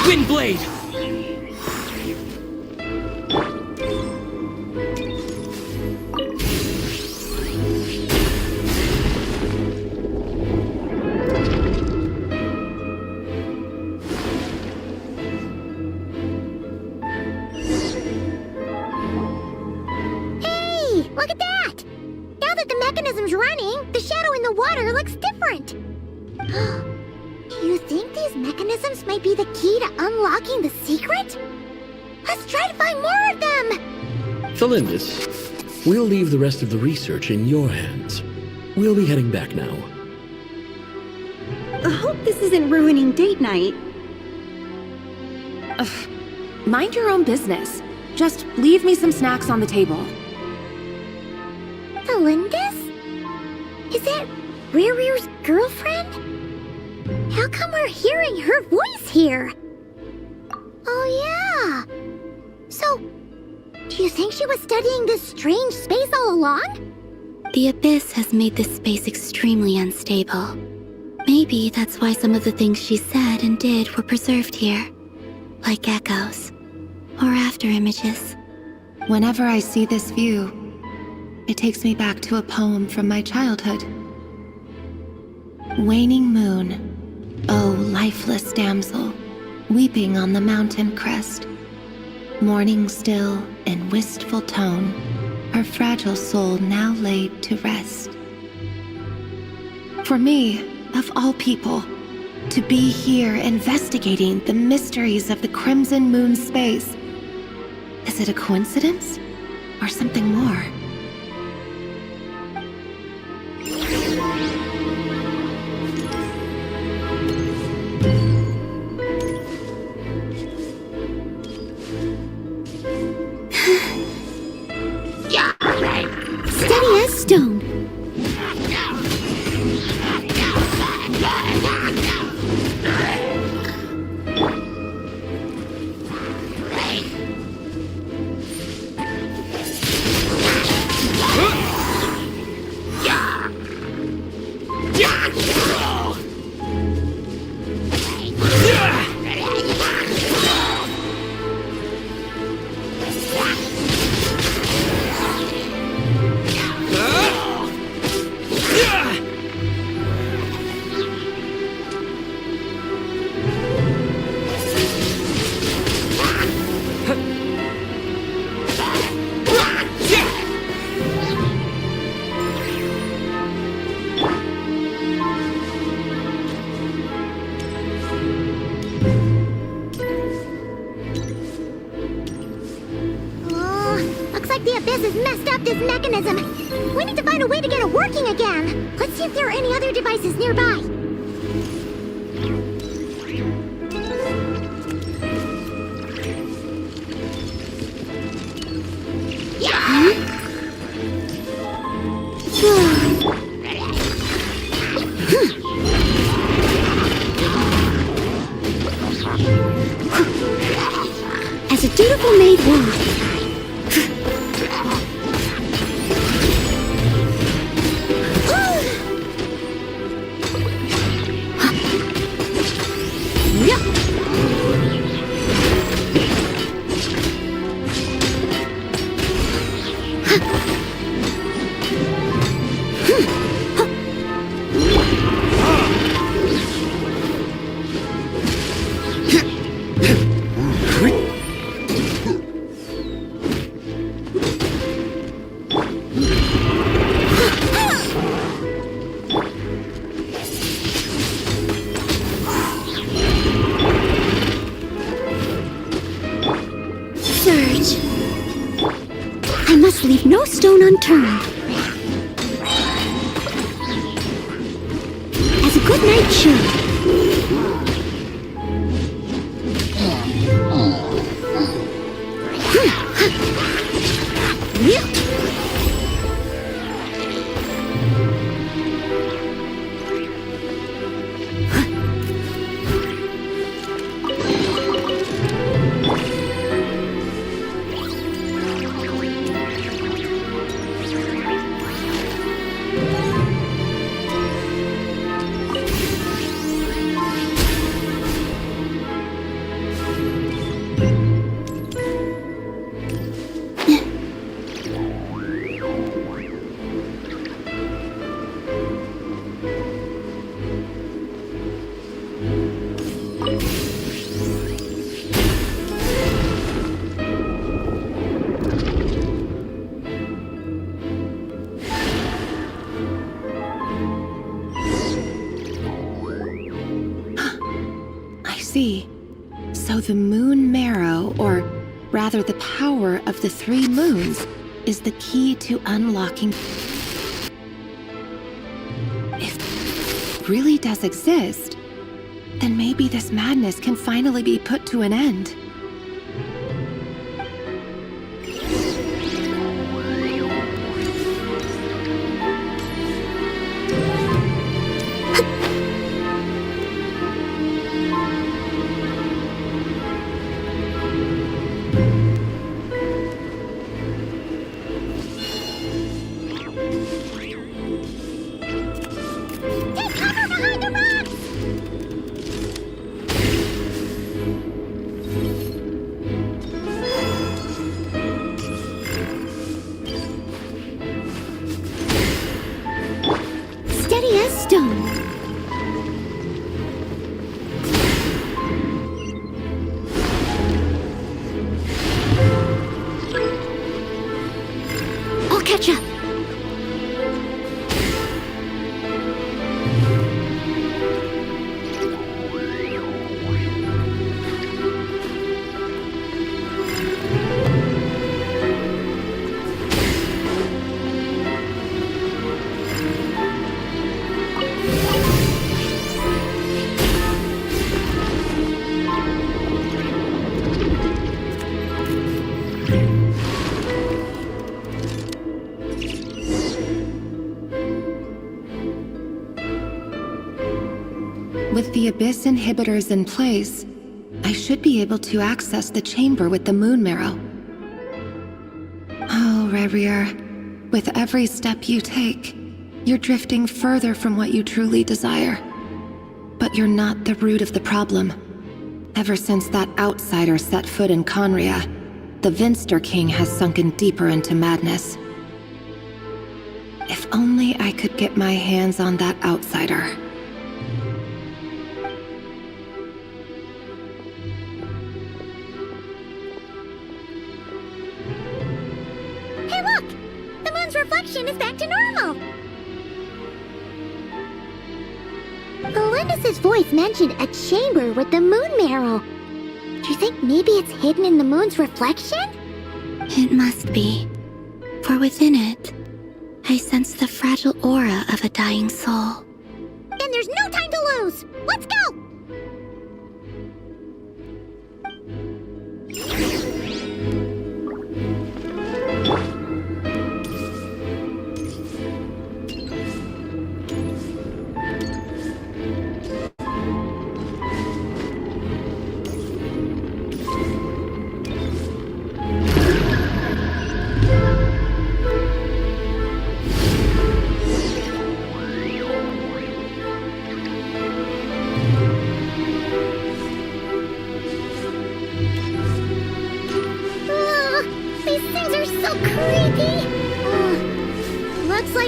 S18: Windblade!
S4: Hey, look at that! Now that the mechanism's running, the shadow in the water looks different. Do you think these mechanisms might be the key to unlocking the secret? Let's try to find more of them!
S16: Thalindis, we'll leave the rest of the research in your hands. We'll be heading back now.
S6: I hope this isn't ruining date night. Ugh. Mind your own business. Just leave me some snacks on the table.
S4: Felindis? Is that Rear's girlfriend? How come we're hearing her voice here? Oh yeah. So, do you think she was studying this strange space all along?
S3: The Abyss has made this space extremely unstable. Maybe that's why some of the things she said and did were preserved here. Like echoes. Or after images.
S14: Whenever I see this view, it takes me back to a poem from my childhood. Waning moon, oh lifeless damsel, weeping on the mountain crest. Mourning still in wistful tone, her fragile soul now laid to rest. For me, of all people, to be here investigating the mysteries of the Crimson Moon space, is it a coincidence or something more?
S3: Steady as stone.
S4: The Abyss has messed up this mechanism. We need to find a way to get it working again. Let's see if there are any other devices nearby.
S3: As a dutiful maid would. I must leave no stone unturned. As a good knight should.
S14: So the moon marrow, or rather the power of the 3 moons, is the key to unlocking. If it really does exist, then maybe this madness can finally be put to an end. With the Abyss inhibitors in place, I should be able to access the chamber with the moon marrow. Oh, Rerir, with every step you take, you're drifting further from what you truly desire. But you're not the root of the problem. Ever since that outsider set foot in Conria, the Vinster King has sunken deeper into madness. If only I could get my hands on that outsider.
S4: Hey look! The moon's reflection is back to normal! Melindis' voice mentioned a chamber with the moon marrow. Do you think maybe it's hidden in the moon's reflection?
S3: It must be. For within it, I sense the fragile aura of a dying soul.
S4: Then there's no time to lose! Let's go!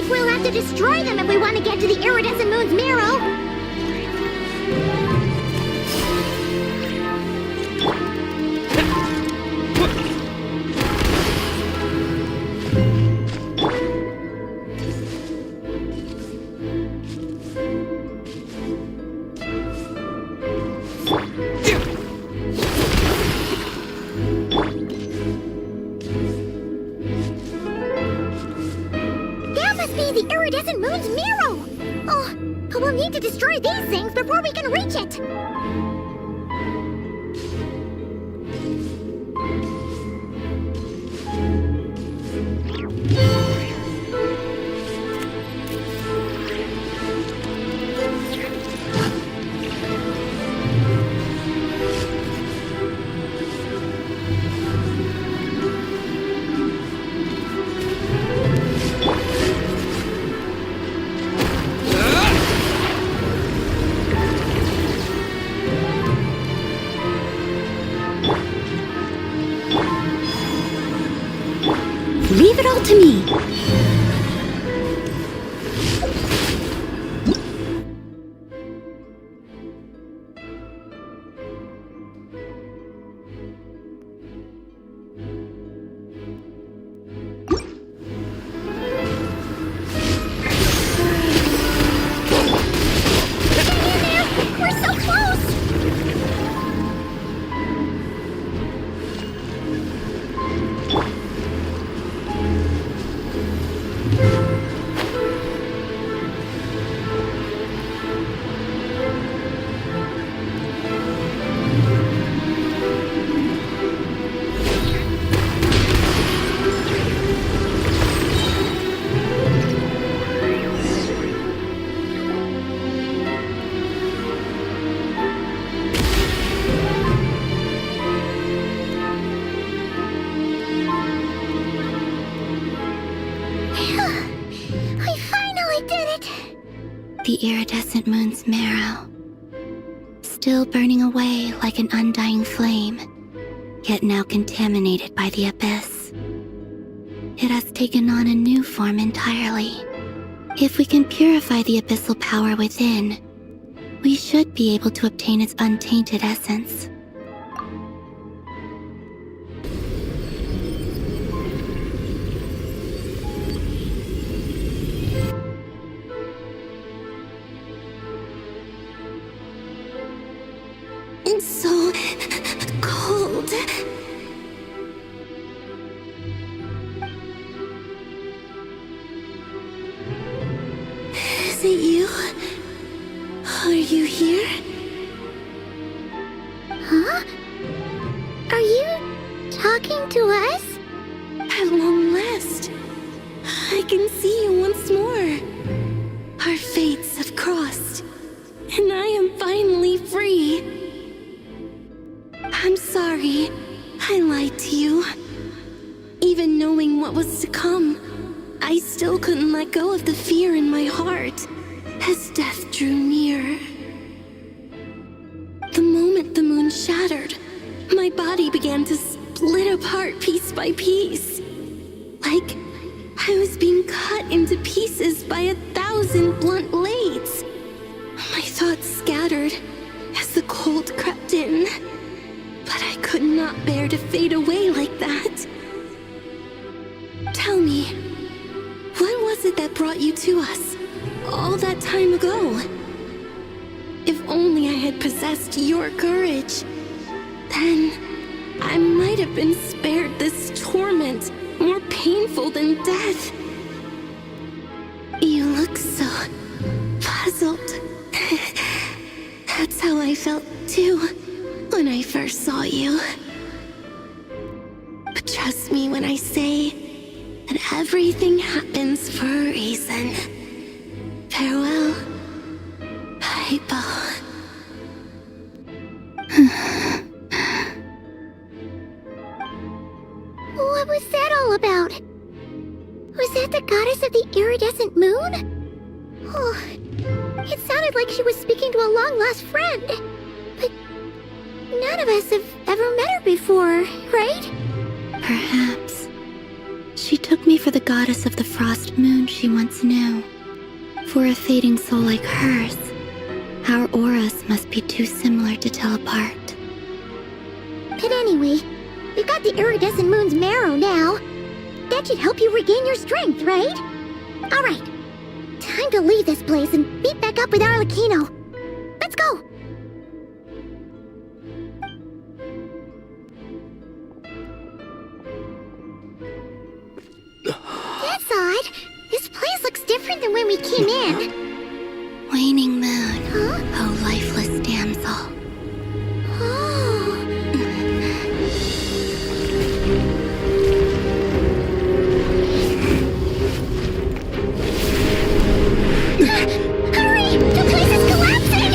S4: We'll have to destroy them if we want to get to the iridescent moon's marrow. The iridescent moon's marrow! Oh, but we'll need to destroy these things before we can reach it!
S3: Leave it all to me.
S4: We're so close!
S3: The iridescent moon's marrow, still burning away like an undying flame, yet now contaminated by the abyss. It has taken on a new form entirely. If we can purify the abyssal power within, we should be able to obtain its untainted essence. It's so cold. Is it you? Are you here?
S4: Huh? Are you talking to us?
S3: At long last, I can see you once more. Our fates have crossed, and I am finally fear in my heart as death drew near. The moment the moon shattered, my body began to split apart piece by piece. Like I was being cut into pieces by 1,000 blunt blades. My thoughts scattered as the cold crept in, but I could not bear to fade away like that. Tell me, what was it that brought you to us all that time ago? If only I had possessed your courage, then I might have been spared this torment more painful than death. You look so puzzled. That's how I felt too when I first saw you. But trust me when I say that everything happens for a reason. Farewell, Hypo.
S4: What was that all about? Was that the goddess of the iridescent moon? Oh, it sounded like she was speaking to a long-lost friend. But none of us have ever met her before, right?
S3: Perhaps. She took me for the goddess of the frost moon she once knew. For a fading soul like hers, our auras must be too similar to tell apart.
S4: But anyway, we've got the iridescent moon's marrow now. That should help you regain your strength, right? Alright, time to leave this place and meet back up with Arlecchino. Let's go! That's odd. This place looks different than when we came in.
S3: Waning moon, oh lifeless damsel.
S4: Hurry! The place is collapsing!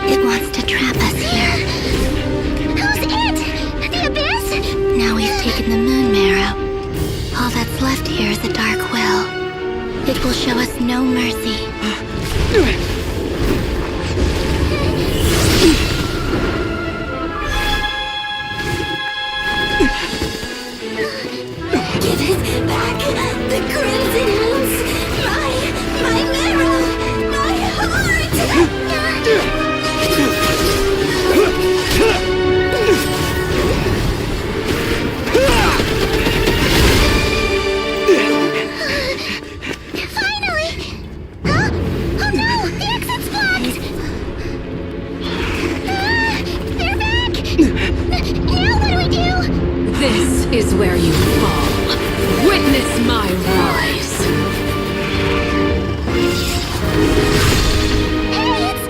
S3: It wants to trap us here.
S4: Who's it? The Abyss?
S3: Now we've taken the moon marrow. All that's left here is a dark will. It will show us no mercy.
S4: Give it back! The Crimson Moons! My marrow! My heart! Finally! Huh? Oh no! The exit's blocked! They're back! Now what do we do?
S19: This is where you fall. Witness my rise.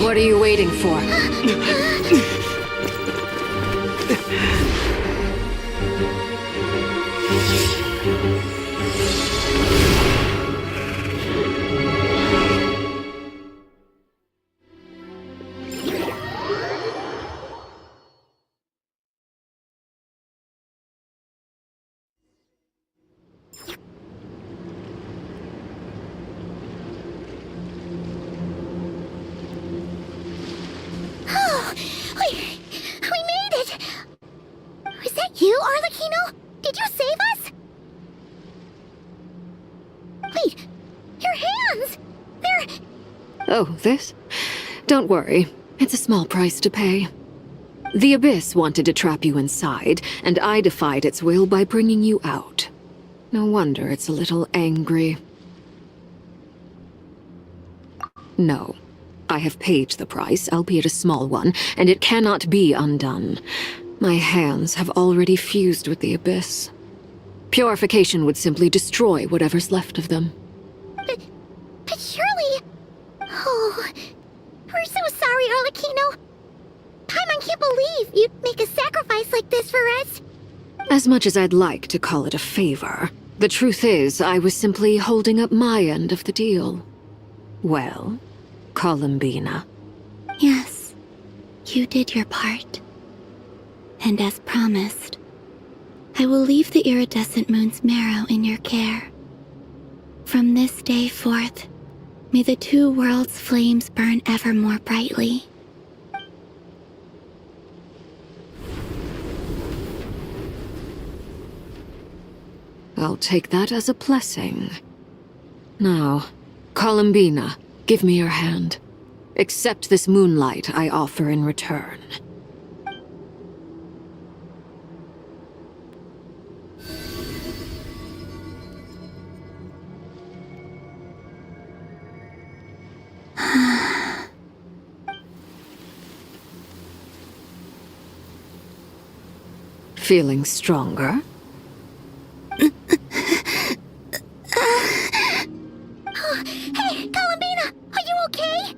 S19: What are you waiting for?
S4: We made it! Was that you, Arlecchino? Did you save us? Wait, your hands! They're...
S19: Oh, this? Don't worry. It's a small price to pay. The Abyss wanted to trap you inside, and I defied its will by bringing you out. No wonder it's a little angry. No. I have paid the price, albeit a small one, and it cannot be undone. My hands have already fused with the Abyss. Purification would simply destroy whatever's left of them.
S4: But surely... Oh... We're so sorry, Arlecchino. Paimon can't believe you'd make a sacrifice like this for us.
S19: As much as I'd like to call it a favor, the truth is I was simply holding up my end of the deal. Well, Columbina.
S3: Yes, you did your part. And as promised, I will leave the iridescent moon's marrow in your care. From this day forth, may the two worlds' flames burn ever more brightly.
S19: I'll take that as a blessing. Now, Columbina, give me your hand. Accept this moonlight I offer in return. Feeling stronger?
S4: Hey, Columbina! Are you okay?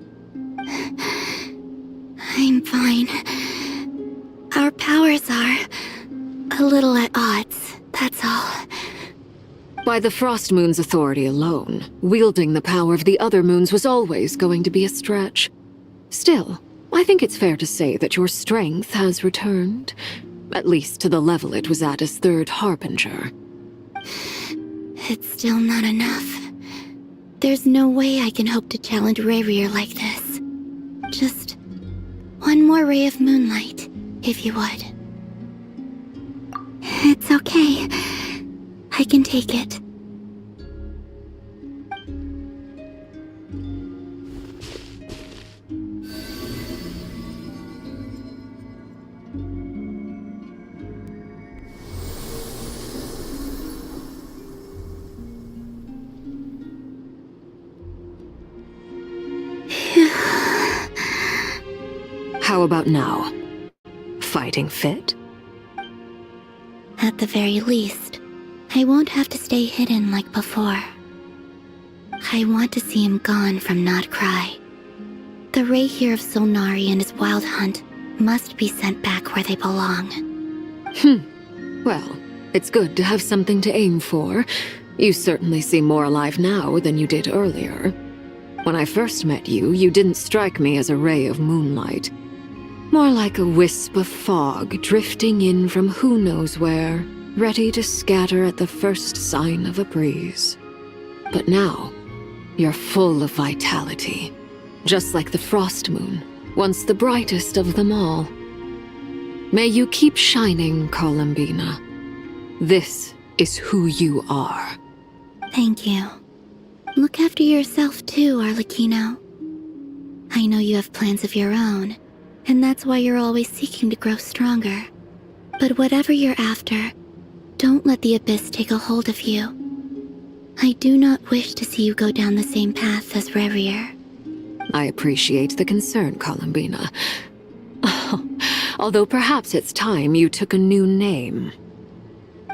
S3: I'm fine. Our powers are a little at odds, that's all.
S19: By the Frost Moon's authority alone, wielding the power of the other moons was always going to be a stretch. Still, I think it's fair to say that your strength has returned. At least to the level it was at as Third Harbinger.
S3: It's still not enough. There's no way I can hope to challenge Rayrear like this. Just one more ray of moonlight, if you would. It's okay. I can take it.
S19: How about now? Fighting fit?
S3: At the very least, I won't have to stay hidden like before. I want to see him gone from Nodcry. The Rayhear of Solnari and his wild hunt must be sent back where they belong.
S19: Well, it's good to have something to aim for. You certainly seem more alive now than you did earlier. When I first met you, you didn't strike me as a ray of moonlight. More like a wisp of fog drifting in from who knows where, ready to scatter at the first sign of a breeze. But now, you're full of vitality, just like the Frost Moon, once the brightest of them all. May you keep shining, Columbina. This is who you are.
S3: Thank you. Look after yourself too, Arlecchino. I know you have plans of your own, and that's why you're always seeking to grow stronger. But whatever you're after, don't let the Abyss take a hold of you. I do not wish to see you go down the same path as Rayrear.
S19: I appreciate the concern, Columbina. Although perhaps it's time you took a new name.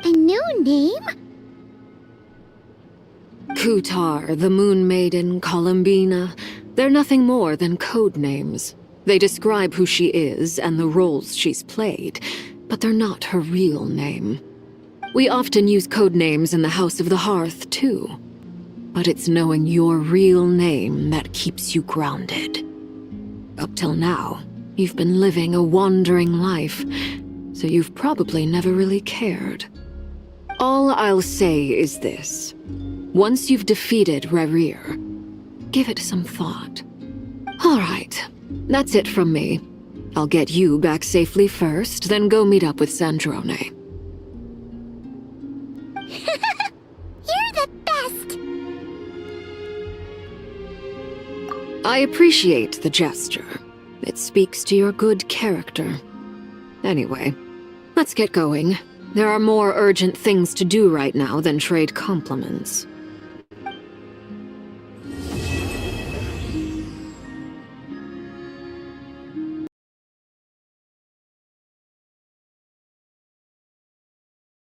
S4: A new name?
S19: Kutar, the Moon Maiden, Columbina, they're nothing more than code names. They describe who she is and the roles she's played, but they're not her real name. We often use code names in the House of the Hearth, too. But it's knowing your real name that keeps you grounded. Up till now, you've been living a wandering life, so you've probably never really cared. All I'll say is this. Once you've defeated Rayrear, give it some thought. All right, that's it from me. I'll get you back safely first, then go meet up with Sandrone.
S4: You're the best!
S19: I appreciate the gesture. It speaks to your good character. Anyway, let's get going. There are more urgent things to do right now than trade compliments.